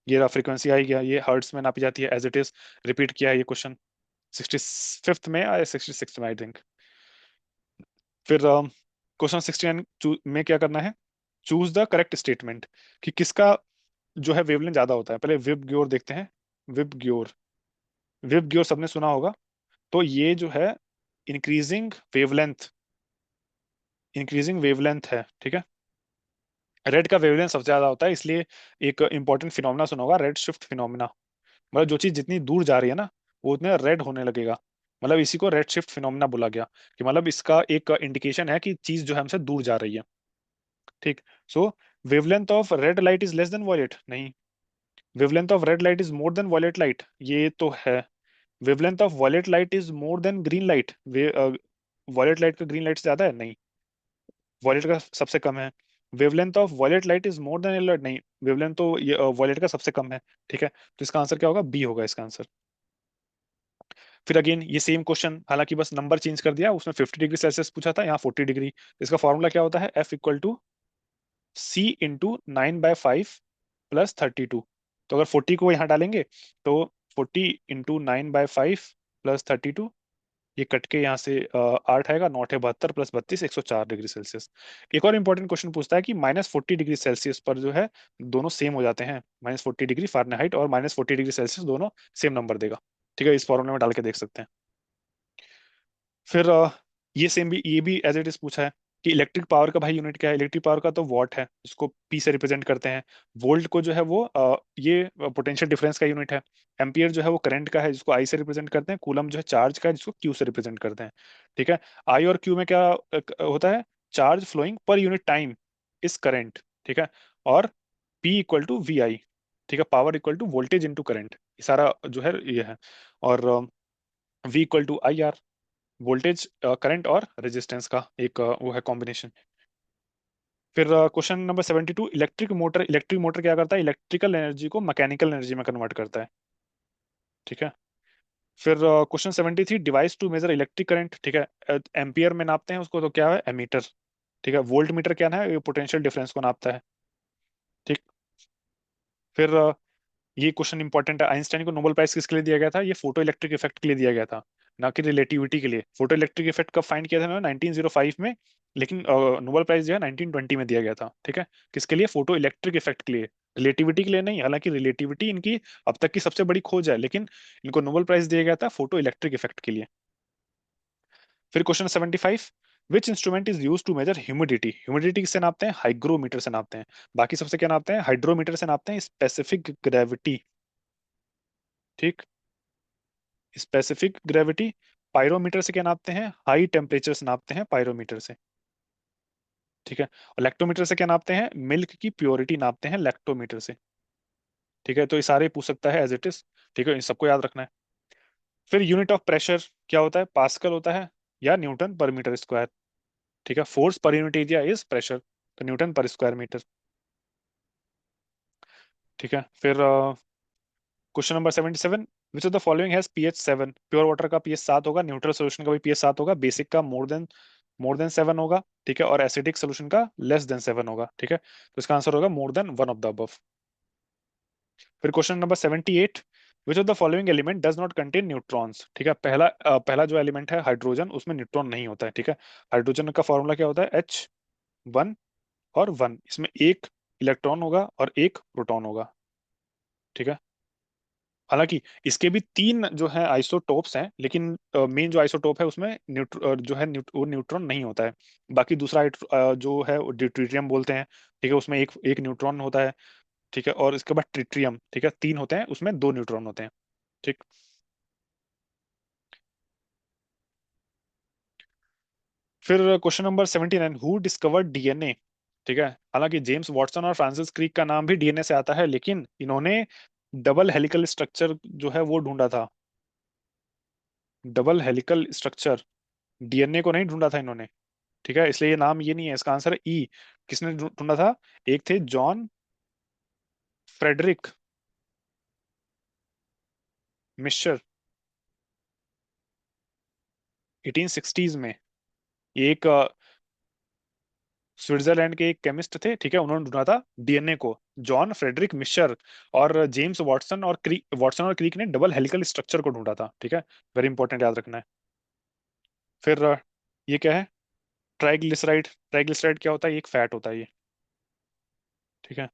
ये रहा फ्रीक्वेंसी आई गया, ये हर्ट्स में नापी जाती है एज इट इज। रिपीट किया है ये क्वेश्चन 65th में या 66th में आई थिंक। फिर क्वेश्चन 69 में क्या करना है? चूज द करेक्ट स्टेटमेंट, कि किसका जो है वेवलेंथ ज्यादा होता है। पहले विब ग्योर देखते हैं। विब ग्योर, विब ग्योर सबने सुना होगा। तो ये जो है इंक्रीजिंग वेवलेंथ, इंक्रीजिंग वेवलेंथ है। ठीक है। रेड का वेवलेंथ सबसे ज्यादा होता है, इसलिए एक इंपॉर्टेंट फिनोमेना सुना होगा, रेड शिफ्ट फिनोमेना। मतलब जो चीज जितनी दूर जा रही है ना, वो उतने रेड होने लगेगा। मतलब इसी को रेड शिफ्ट फिनोमेना बोला गया, कि मतलब इसका एक इंडिकेशन है कि चीज जो है हमसे दूर जा रही है। ठीक। So wavelength of red light is less than violet? नहीं। Wavelength of red light is more than violet light? ये तो है। Wavelength of violet light is more than green light? Violet light का ग्रीन लाइट से ज्यादा है? नहीं। वॉयलेट का सबसे कम है। Wavelength of violet light is more than yellow light? नहीं। वेवलेंथ तो ये वॉयलेट का सबसे कम है। ठीक है। तो इसका आंसर क्या होगा? बी होगा इसका आंसर। फिर अगेन ये सेम क्वेश्चन, हालांकि बस नंबर चेंज कर दिया। उसमें 50 डिग्री सेल्सियस पूछा था, यहाँ 40 डिग्री। इसका फॉर्मूला क्या होता है? F = C × 9/5 + 32। तो अगर 40 को यहाँ डालेंगे, तो 40 × 9/5 + 32, ये कट के यहाँ से 8 आएगा। 9 × 72 + 32, 104 डिग्री सेल्सियस। एक और इंपॉर्टेंट क्वेश्चन पूछता है कि -40 डिग्री सेल्सियस पर जो है दोनों सेम हो जाते हैं। -40 डिग्री फ़ारेनहाइट और -40 डिग्री सेल्सियस दोनों सेम नंबर देगा। ठीक है, इस फॉर्मूले में डाल के देख सकते हैं। फिर ये सेम भी, ये भी एज इट इज पूछा है कि इलेक्ट्रिक पावर का भाई यूनिट क्या है? इलेक्ट्रिक पावर का तो वॉट है, जिसको पी से रिप्रेजेंट करते हैं। वोल्ट को जो है वो ये पोटेंशियल डिफरेंस का यूनिट है। एम्पियर जो है वो करंट का है, जिसको आई से रिप्रेजेंट करते हैं। कूलम जो है चार्ज का है, जिसको क्यू से रिप्रेजेंट करते हैं। ठीक है। आई और क्यू में क्या होता है? Charge flowing per unit time is current. ठीक है। और P = VI। ठीक है। Power equal to voltage into current, ये सारा जो है ये है। और V = IR, वोल्टेज करंट और रेजिस्टेंस का एक वो है कॉम्बिनेशन। फिर क्वेश्चन नंबर 72, इलेक्ट्रिक मोटर क्या करता है? इलेक्ट्रिकल एनर्जी को मैकेनिकल एनर्जी में कन्वर्ट करता है। ठीक है। फिर question 73, device to measure electric current. ठीक है। एम्पियर में नापते हैं उसको, तो क्या है? एमीटर। ठीक है। वोल्ट मीटर क्या है? ये पोटेंशियल डिफरेंस को नापता है। ठीक। फिर ये क्वेश्चन इंपॉर्टेंट है। आइंस्टाइन को नोबेल प्राइज किसके लिए दिया गया था? ये फोटो इलेक्ट्रिक इफेक्ट के लिए दिया गया था, ना कि रिलेटिविटी के लिए। फोटो इलेक्ट्रिक इफेक्ट कब फाइंड किया था उन्होंने? 1905 में। लेकिन नोबेल प्राइज जो है 1920 में दिया गया था। ठीक है। किसके लिए? फोटो इलेक्ट्रिक इफेक्ट के लिए, रिलेटिविटी के लिए नहीं। हालांकि रिलेटिविटी इनकी अब तक की सबसे बड़ी खोज है, लेकिन इनको नोबेल प्राइज दिया गया था फोटो इलेक्ट्रिक इफेक्ट के लिए। फिर question 75, which instrument is use to measure humidity? Humidity किससे नापते हैं? हाइग्रोमीटर से नापते हैं। बाकी सबसे क्या नापते हैं? हाइड्रोमीटर से नापते हैं। Specific gravity. ठीक। Specific gravity. पायरोमीटर से क्या नापते हैं? हाई टेम्परेचर से नापते हैं पायरोमीटर से। ठीक है। और लैक्टोमीटर से क्या नापते हैं? मिल्क की प्योरिटी नापते हैं लैक्टोमीटर से। ठीक है। तो ये सारे पूछ सकता है एज इट इज। ठीक है, इन सबको याद रखना है। फिर यूनिट ऑफ प्रेशर क्या होता है? पास्कल होता है या न्यूटन पर मीटर स्क्वायर? ठीक है। Force per unit area is pressure, तो न्यूटन पर स्क्वायर मीटर। ठीक है। फिर question number 77, which of the following has pH 7? Pure water का pH 7 होगा, न्यूट्रल सोल्यूशन का भी pH 7 होगा, बेसिक का मोर देन 7 होगा। ठीक है। और एसिडिक सोल्यूशन का लेस देन 7 होगा। ठीक है। तो इसका आंसर होगा more than one of the above. फिर question number 78, which of the following element does not contain neutrons? ठीक है। पहला जो एलिमेंट है हाइड्रोजन, उसमें न्यूट्रॉन नहीं होता है। ठीक है। हाइड्रोजन का फॉर्मूला क्या होता है? H1 और 1, इसमें एक इलेक्ट्रॉन होगा और एक प्रोटॉन होगा। ठीक है। हालांकि इसके भी तीन जो है आइसोटोप्स हैं, लेकिन मेन जो आइसोटोप है उसमें जो है वो न्यूट्रॉन नहीं होता है। बाकी दूसरा जो है वो ड्यूटेरियम बोलते हैं। ठीक है। उसमें एक एक न्यूट्रॉन होता है। ठीक है। और इसके बाद ट्रिटियम, ठीक है, तीन होते हैं, उसमें दो न्यूट्रॉन होते हैं। ठीक। फिर question number 79, who discovered DNA? ठीक है। हालांकि जेम्स वाटसन और फ्रांसिस क्रिक का नाम भी डीएनए से आता है, लेकिन इन्होंने डबल हेलिकल स्ट्रक्चर जो है वो ढूंढा था। डबल हेलिकल स्ट्रक्चर डीएनए को नहीं ढूंढा था इन्होंने। ठीक है, इसलिए ये नाम ये नहीं है, इसका आंसर है ई। किसने ढूंढा था? एक थे जॉन फ्रेडरिक मिशर, 1860s में। ये एक स्विट्जरलैंड के एक केमिस्ट थे, ठीक है, उन्होंने ढूंढा था डीएनए को। John Friedrich Miescher. और जेम्स वाटसन और क्रिक ने डबल हेलिकल स्ट्रक्चर को ढूंढा था, ठीक है। वेरी इंपॉर्टेंट, याद रखना है। फिर ये क्या है? ट्राइग्लिसराइड। ट्राइग्लिसराइड क्या होता है? ये एक फैट होता है ये। ठीक है।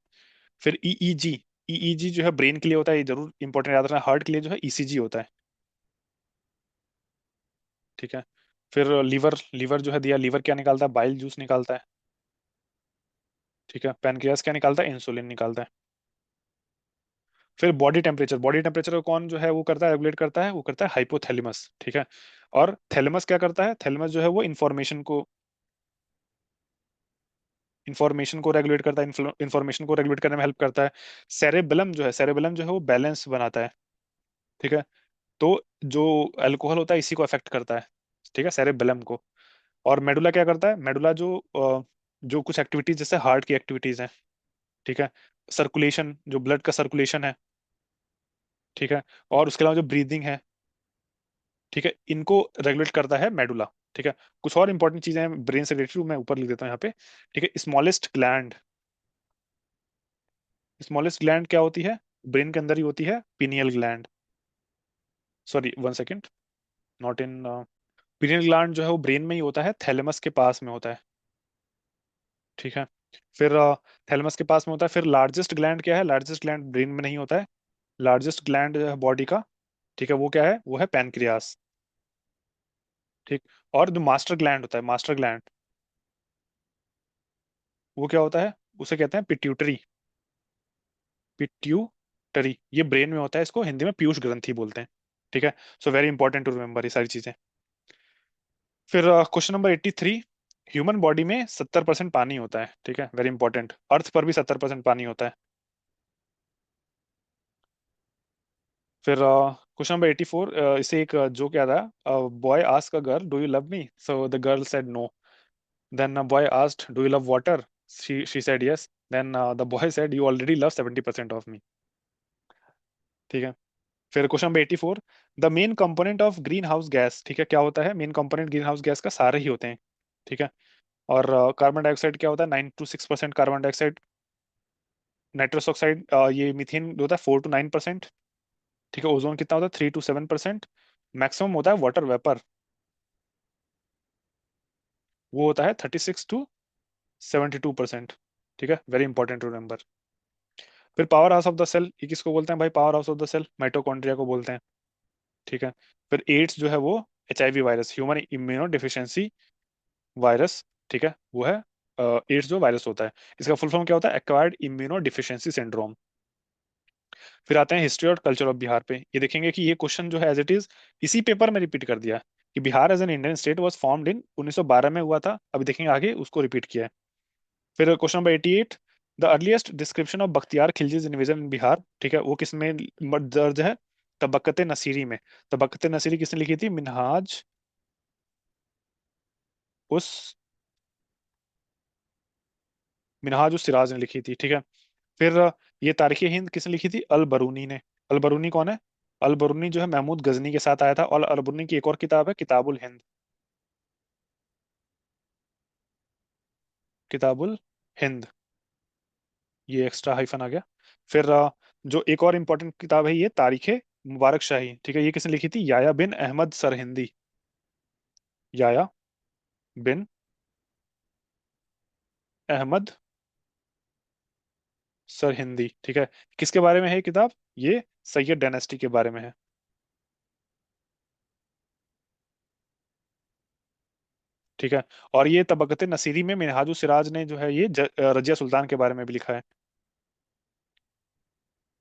फिर ईईजी। ईईजी जो है ब्रेन के लिए होता है, ये जरूर इंपॉर्टेंट याद रखना। हार्ट के लिए जो है ईसीजी होता है। ठीक है। फिर लीवर। लीवर जो है दिया, लीवर क्या निकालता है? बाइल जूस निकालता है। ठीक है। पैनक्रियास क्या निकालता है? इंसुलिन निकालता है। फिर बॉडी टेम्परेचर। बॉडी टेम्परेचर को कौन जो है वो करता है, रेगुलेट करता है? वो करता है हाइपोथैलेमस। ठीक है। और थैलेमस क्या करता है? थैलेमस जो है वो इंफॉर्मेशन को रेगुलेट करता है, इंफॉर्मेशन को रेगुलेट करने में हेल्प करता है। सेरेबेलम जो है वो बैलेंस बनाता है। ठीक है। तो जो अल्कोहल होता है इसी को अफेक्ट करता है, ठीक है, सेरेबेलम को। और मेडुला क्या करता है? मेडुला जो कुछ एक्टिविटीज जैसे हार्ट की एक्टिविटीज हैं, ठीक है, सर्कुलेशन, जो ब्लड का सर्कुलेशन है, ठीक है, और उसके अलावा जो ब्रीदिंग है, ठीक है, इनको रेगुलेट करता है मेडुला। ठीक है। कुछ और इंपॉर्टेंट चीजें हैं ब्रेन से रिलेटेड, मैं ऊपर लिख देता हूँ यहाँ पे। ठीक है। स्मॉलेस्ट ग्लैंड क्या होती है? ब्रेन के अंदर ही होती है, pineal gland. Sorry, one second, not in. Pineal gland जो है वो ब्रेन में ही होता है, थैलेमस के पास में होता है। ठीक है। फिर थैलेमस के पास में होता है। फिर लार्जेस्ट ग्लैंड क्या है? लार्जेस्ट ग्लैंड ब्रेन में नहीं होता है। लार्जेस्ट ग्लैंड जो है बॉडी का, ठीक है, वो क्या है? वो है पैनक्रियास। ठीक। और जो मास्टर ग्लैंड होता है, मास्टर ग्लैंड, वो क्या होता है? उसे कहते हैं पिट्यूटरी। पिट्यूटरी, ये ब्रेन में होता है, इसको हिंदी में पीयूष ग्रंथि बोलते हैं। ठीक है। So very important to remember ये सारी चीजें। फिर क्वेश्चन नंबर 83। ह्यूमन बॉडी में 70% पानी होता है, ठीक है, वेरी इंपॉर्टेंट। अर्थ पर भी 70% पानी होता है। फिर क्वेश्चन नंबर 84, इसे एक जो क्या था, boy ask a girl do you love me, so the girl said no. Then boy asked do you love water, she said yes. Then the boy said you already love 70% of me. ठीक है। फिर question number 84। The main component of green house gas, ठीक है, क्या होता है? Main component green house gas का सारे ही होते हैं। ठीक है। और कार्बन डाइऑक्साइड क्या होता है? 9 to 6% carbon dioxide. Nitrous oxide, ये मीथेन जो होता है 4 to 9%। ठीक है। ओजोन कितना होता है? 3 to 7%। मैक्सिमम होता है वाटर वेपर, वो होता है 36 to 72%। ठीक है, वेरी इंपॉर्टेंट टू रिमेंबर। फिर power house of the cell, ये किसको बोलते हैं भाई? Power house of the cell mitochondria को बोलते हैं। ठीक है। फिर एड्स जो है वो HIV virus, human immuno deficiency virus, ठीक है, वो है एड्स जो वायरस होता है। इसका फुल फॉर्म क्या होता है? Acquired immuno deficiency syndrome. फिर आते हैं हिस्ट्री और कल्चर ऑफ बिहार पे। ये देखेंगे कि ये क्वेश्चन जो है एज इट इज इसी पेपर में रिपीट कर दिया, कि Bihar as an Indian state was formed in 1912 में हुआ था। अभी देखेंगे आगे उसको रिपीट किया है। फिर question number 88। The earliest description of Bakhtiyar Khilji division in Bihar, ठीक है, वो किस में दर्ज है? तबक्कत नसीरी में। तबक्कत नसीरी किसने लिखी थी? उस मिनहाज उस सिराज ने लिखी थी। ठीक है। फिर ये तारीख हिंद किसने लिखी थी? अल बरूनी ने। अल बरूनी कौन है? अल बरूनी जो है महमूद गजनी के साथ आया था। और अल बरूनी की एक और किताब है, किताबुल हिंद। किताबुल हिंद, ये एक्स्ट्रा हाइफन आ गया। फिर जो एक और इम्पोर्टेंट किताब है, ये तारीख मुबारक शाही, ठीक है, ये किसने लिखी थी? याया बिन अहमद सरहिंदी। याया बिन अहमद सरहिंदी। ठीक है। किसके बारे में है ये किताब? ये सैयद डायनेस्टी के बारे में है। ठीक है। और ये तबक़त नसीरी में मिनहाजुल सिराज ने जो है ये रजिया सुल्तान के बारे में भी लिखा है।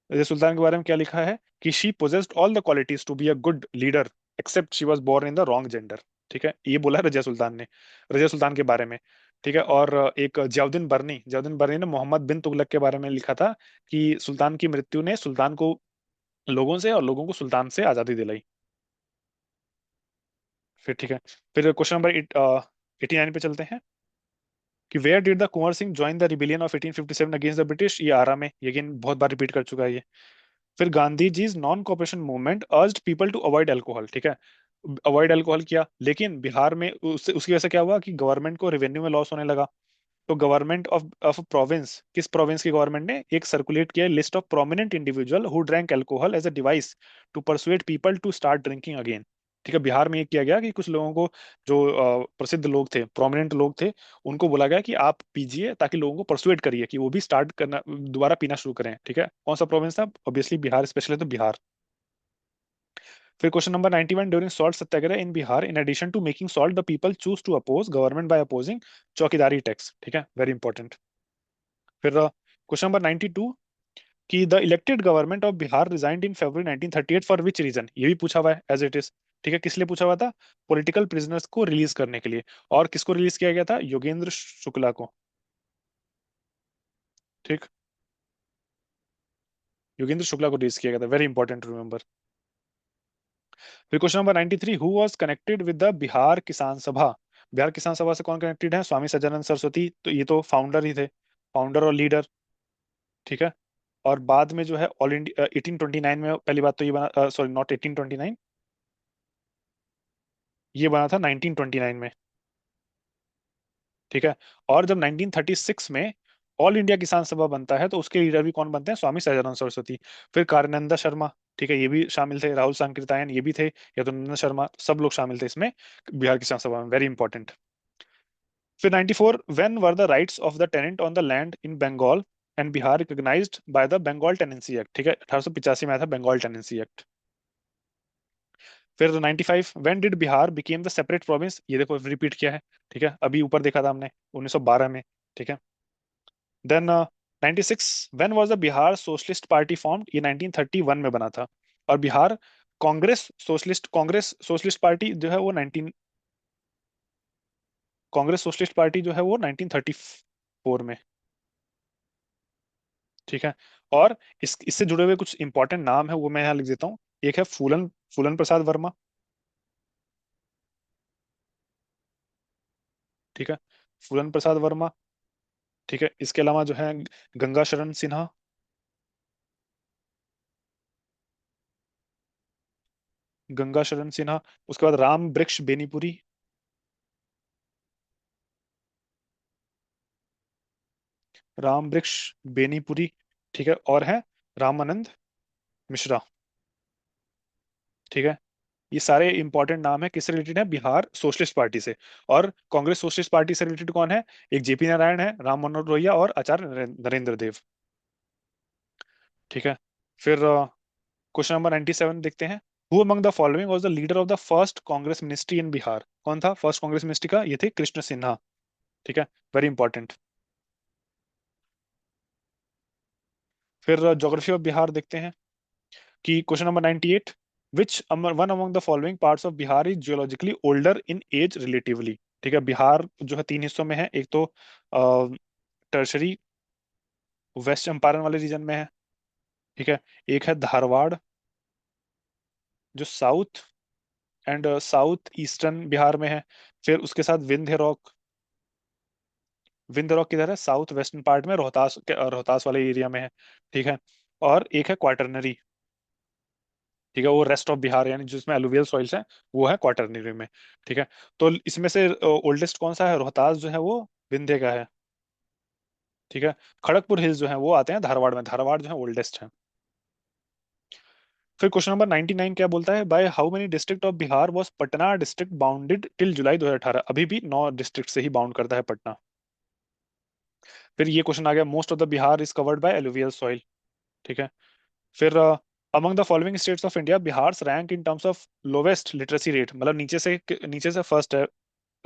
रजिया सुल्तान के बारे में क्या लिखा है? कि she possessed all the qualities to be a good leader except she was born in the wrong gender. ठीक है, ये बोला है रजिया सुल्तान ने, रजिया सुल्तान के बारे में। ठीक है। और एक जियाउद्दीन बर्नी ने मोहम्मद बिन तुगलक के बारे में लिखा था, कि सुल्तान की मृत्यु ने सुल्तान को लोगों से और लोगों को सुल्तान से आजादी दिलाई। फिर ठीक है। फिर क्वेश्चन नंबर 89 पे चलते हैं कि where did the Kunwar Singh join the rebellion of 1857 against the British. ये आरा में, ये again बहुत बार रिपीट कर चुका है ये। फिर Gandhi ji non cooperation movement urged people to avoid alcohol, ठीक है। अवॉइड अल्कोहल किया, लेकिन बिहार में उसकी वजह से क्या हुआ कि गवर्नमेंट को रेवेन्यू में लॉस होने लगा। तो गवर्नमेंट ऑफ ऑफ प्रोविंस, किस प्रोविंस की गवर्नमेंट ने एक सर्कुलेट किया list of prominent individual who drank alcohol as a device to persuade people to start drinking again. ठीक है, बिहार में ये किया गया कि कुछ लोगों को, जो प्रसिद्ध लोग थे, प्रोमिनेंट लोग थे, उनको बोला गया कि आप पीजिए, ताकि लोगों को परसुएड करिए कि वो भी स्टार्ट करना, दोबारा पीना शुरू करें। ठीक है, कौन सा प्रोविंस था? ऑब्वियसली बिहार, स्पेशली तो बिहार। फिर question number 91, during salt Satyagraha in Bihar in addition to making salt the people choose to oppose government by opposing chowkidari tax. ठीक है, वेरी इंपॉर्टेंट। फिर क्वेश्चन नंबर 92 कि the elected government of Bihar resigned in February 1938 for which reason. ये भी पूछा हुआ है एज इट इज। ठीक है, किस लिए पूछा हुआ था? पॉलिटिकल प्रिजनर्स को रिलीज करने के लिए। और किसको रिलीज किया गया था? योगेंद्र शुक्ला को। ठीक, योगेंद्र शुक्ला को रिलीज किया गया था, वेरी इंपॉर्टेंट टू रिमेंबर। फिर question number 93, who was connected with the Bihar किसान सभा। बिहार किसान सभा से कौन कनेक्टेड है? स्वामी सज्जानंद सरस्वती, तो ये तो फाउंडर ही थे, फाउंडर और लीडर। ठीक है। और बाद में जो है ऑल इंडिया 1829 में पहली बात तो ये बना, सॉरी नॉट 1829, ये बना था 1929 में। ठीक है। और जब 1936 में ऑल इंडिया किसान सभा बनता है, तो उसके लीडर भी कौन बनते हैं? स्वामी सहजानंद सरस्वती। फिर कारनंदा शर्मा, ठीक है, ये भी शामिल थे। राहुल सांकृत्यायन ये भी थे, यदुनंदन शर्मा, सब लोग शामिल थे इसमें, बिहार किसान सभा में, वेरी इंपॉर्टेंट। फिर 94, when were the rights of the tenant on the land in Bengal and Bihar recognised by the Bengal tenancy act. ठीक है, 1885 में आया था बंगाल टेनेंसी एक्ट। फिर 95, when did Bihar became the separate province. ये देखो रिपीट किया है। ठीक है, अभी ऊपर देखा था हमने 1912 में। ठीक है। Then 96, when was the Bihar socialist party formed. ये 1931 में बना था। और बिहार कांग्रेस सोशलिस्ट पार्टी जो है वो 19 कांग्रेस सोशलिस्ट पार्टी जो है वो 1934 में। ठीक है। और इससे जुड़े हुए कुछ इंपॉर्टेंट नाम है, वो मैं यहाँ लिख देता हूँ। एक है फूलन फूलन प्रसाद वर्मा। ठीक है, फूलन प्रसाद वर्मा। ठीक है, इसके अलावा जो है गंगा शरण सिन्हा। गंगा शरण सिन्हा। उसके बाद राम वृक्ष बेनीपुरी। राम वृक्ष बेनीपुरी। ठीक है, और है रामानंद मिश्रा। ठीक है, ये सारे इंपॉर्टेंट नाम है, किससे रिलेटेड है? बिहार सोशलिस्ट पार्टी से। और कांग्रेस सोशलिस्ट पार्टी से रिलेटेड कौन है? एक जेपी नारायण है, राम मनोहर लोहिया और आचार्य नरेंद्र देव। ठीक है। फिर क्वेश्चन नंबर 97 देखते हैं। Who among the following was the leader of the first Congress ministry इन बिहार। कौन था फर्स्ट कांग्रेस मिनिस्ट्री का? ये थे कृष्ण सिन्हा। ठीक है, वेरी इंपॉर्टेंट। फिर ज्योग्राफी ऑफ बिहार देखते हैं कि question number 98, which one among the following parts of Bihar is geologically older in age relatively. ठीक है, बिहार जो है तीन हिस्सों में है। एक तो टर्शरी, वेस्ट चंपारण वाले रीजन में है। ठीक है। एक है धारवाड़, जो south and south eastern Bihar में है। फिर उसके साथ विंध्य रॉक। विंध्य रॉक किधर है? साउथ वेस्टर्न पार्ट में, रोहतास वाले एरिया में है। ठीक है। और एक है क्वार्टरनरी। ठीक है, वो रेस्ट ऑफ बिहार यानी जिसमें एलुवियल सॉइल्स हैं, वो है क्वार्टरनरी में। ठीक है। तो इसमें से ओल्डेस्ट कौन सा है? रोहतास जो है वो विंध्य का है। ठीक है। खड़गपुर हिल्स जो है वो आते हैं धारवाड़ में, धारवाड़ जो है ओल्डेस्ट है। फिर क्वेश्चन नंबर 99 क्या बोलता है? By how many district of Bihar was Patna district bounded till July 2018। अभी भी 9 डिस्ट्रिक्ट से ही बाउंड करता है पटना। फिर ये क्वेश्चन आ गया, most of the Bihar is covered by alluvial soil. ठीक है। फिर among the following states of India Bihar rank in terms of lowest literacy rate. मतलब नीचे से फर्स्ट है,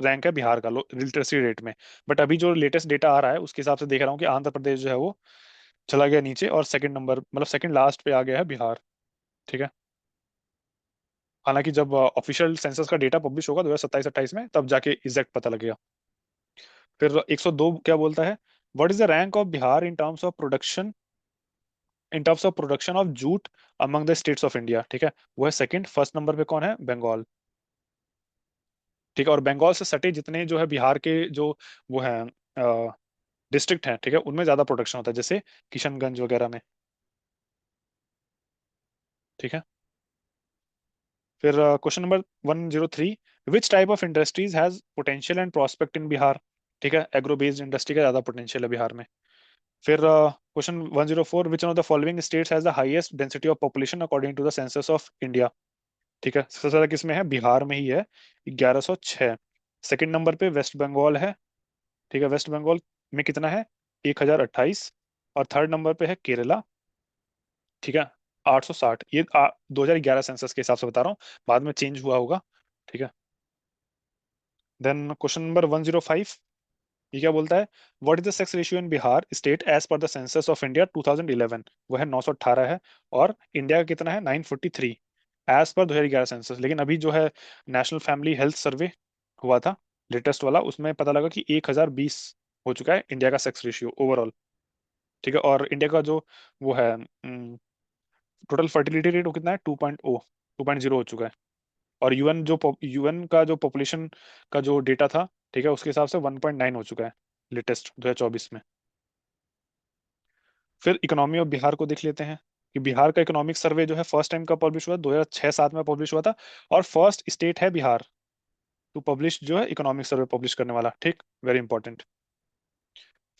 रैंक है बिहार का लिटरेसी रेट में। बट अभी जो लेटेस्ट डेटा आ रहा है उसके हिसाब से देख रहा हूँ कि आंध्र प्रदेश जो है वो चला गया नीचे, और सेकंड नंबर, मतलब सेकंड लास्ट पे आ गया है बिहार। ठीक है। हालांकि जब ऑफिशियल सेंसस का डेटा पब्लिश होगा 2027-28 में, तब जाके एग्जैक्ट पता लगेगा। फिर 102 क्या बोलता है? What is the rank of Bihar in terms of production of jute among the states of India. ठीक है, वो है सेकंड। फर्स्ट नंबर पे कौन है? बंगाल। ठीक है, और बंगाल से सटे जितने जो है बिहार के जो वो है डिस्ट्रिक्ट हैं, ठीक है, उनमें ज्यादा प्रोडक्शन होता है, जैसे किशनगंज वगैरह में। ठीक है। फिर question number 103, which type of industries has potential and prospect in Bihar. ठीक है, एग्रो बेस्ड इंडस्ट्री का ज्यादा पोटेंशियल है बिहार में। फिर question 104, which one of the following states has the highest density of population according to the census of India. ठीक है, सबसे ज्यादा किसमें है, बिहार में ही है, 1106। सेकंड नंबर पे वेस्ट बंगाल है। ठीक है, वेस्ट बंगाल में कितना है, 1028। और थर्ड नंबर पे है केरला। ठीक है, 860। ये 2011 सेंसस के हिसाब से बता रहा हूँ, बाद में चेंज हुआ होगा। ठीक है। देन क्वेश्चन नंबर 105, ये क्या बोलता है, what is the sex ratio in Bihar state as per the census of India 2011। वो है 918 है, और इंडिया का कितना है, 943 एज पर 2011 सेंसस। लेकिन अभी जो है नेशनल फैमिली हेल्थ सर्वे हुआ था, लेटेस्ट वाला, उसमें पता लगा कि 1020 हो चुका है इंडिया का सेक्स रेशियो ओवरऑल। ठीक है, और इंडिया का जो वो है टोटल फर्टिलिटी रेट वो कितना है, 2.0 हो चुका है। और यूएन का जो पॉपुलेशन का जो डेटा था, ठीक है, उसके हिसाब से 1.9 हो चुका है लेटेस्ट 2024 में। फिर इकोनॉमी ऑफ बिहार को देख लेते हैं, कि बिहार का इकोनॉमिक सर्वे जो है फर्स्ट टाइम का पब्लिश हुआ, 2006-7 में पब्लिश हुआ था। और फर्स्ट स्टेट है बिहार टू पब्लिश जो है इकोनॉमिक सर्वे पब्लिश करने वाला। ठीक, वेरी इंपॉर्टेंट।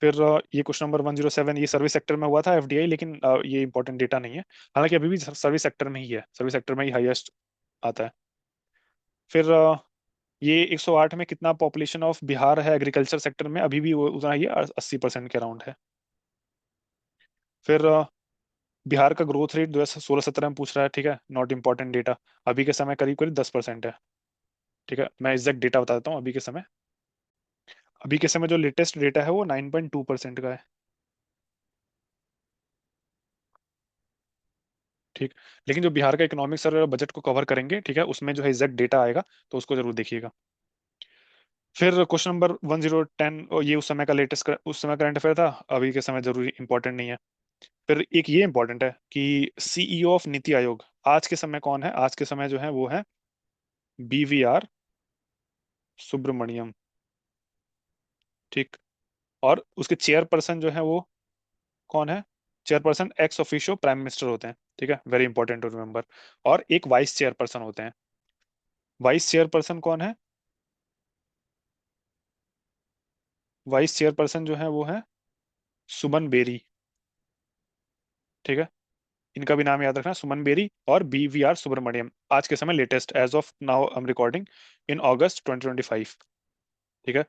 फिर ये क्वेश्चन नंबर 107, ये सर्विस सेक्टर में हुआ था एफडीआई, लेकिन ये इंपॉर्टेंट डेटा नहीं है। हालांकि अभी भी सर्विस सेक्टर में ही है, सर्विस सेक्टर में ही हाईएस्ट आता है। फिर ये 108 में कितना पॉपुलेशन ऑफ बिहार है एग्रीकल्चर सेक्टर में, अभी भी वो उतना ही है, 80% के अराउंड है। फिर बिहार का ग्रोथ रेट 2016-17 में पूछ रहा है, ठीक है, नॉट इम्पॉर्टेंट डेटा। अभी के समय करीब करीब 10% है। ठीक है, मैं एग्जैक्ट डेटा बता देता हूँ अभी के समय। अभी के समय जो लेटेस्ट डेटा है वो 9.2% का है। ठीक, लेकिन जो बिहार का इकोनॉमिक सर्वे बजट को कवर करेंगे, ठीक है, उसमें जो है एग्जैक्ट डेटा आएगा, तो उसको जरूर देखिएगा। फिर क्वेश्चन नंबर 1010, ये उस समय का लेटेस्ट, उस समय करंट अफेयर था, अभी के समय जरूरी इंपॉर्टेंट नहीं है। फिर एक ये इंपॉर्टेंट है कि सीईओ ऑफ नीति आयोग आज के समय कौन है, आज के समय जो है वो है BVR सुब्रमण्यम। ठीक, और उसके चेयरपर्सन जो है वो कौन है, chairperson ex officio prime minister होते हैं। ठीक है, वेरी इंपॉर्टेंट टू रिमेंबर। और एक वाइस चेयरपर्सन होते हैं। वाइस चेयरपर्सन कौन है, वाइस चेयरपर्सन जो है वो है सुमन बेरी। ठीक है, इनका भी नाम याद रखना, सुमन बेरी और BVR सुब्रमण्यम, आज के समय latest as of now I am recording in August 2025। ठीक है,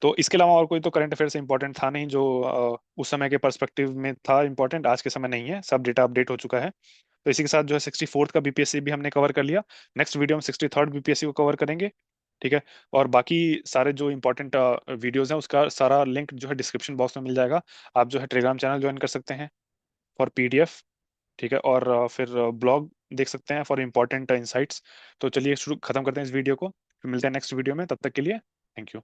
तो इसके अलावा और कोई तो करंट अफेयर से इंपॉर्टेंट था नहीं, जो उस समय के पर्सपेक्टिव में था इंपॉर्टेंट, आज के समय नहीं है, सब डेटा अपडेट हो चुका है। तो इसी के साथ जो है 64th का बीपीएससी भी हमने कवर कर लिया। नेक्स्ट वीडियो में 63rd बीपीएससी को कवर करेंगे। ठीक है, और बाकी सारे जो इंपॉर्टेंट वीडियोस हैं उसका सारा लिंक जो है डिस्क्रिप्शन बॉक्स में मिल जाएगा। आप जो है टेलीग्राम चैनल ज्वाइन कर सकते हैं फॉर PDF। ठीक है, और फिर ब्लॉग देख सकते हैं फॉर इम्पोर्टेंट इंसाइट्स। तो चलिए शुरू खत्म करते हैं इस वीडियो को, फिर मिलते हैं नेक्स्ट वीडियो में, तब तक के लिए थैंक यू।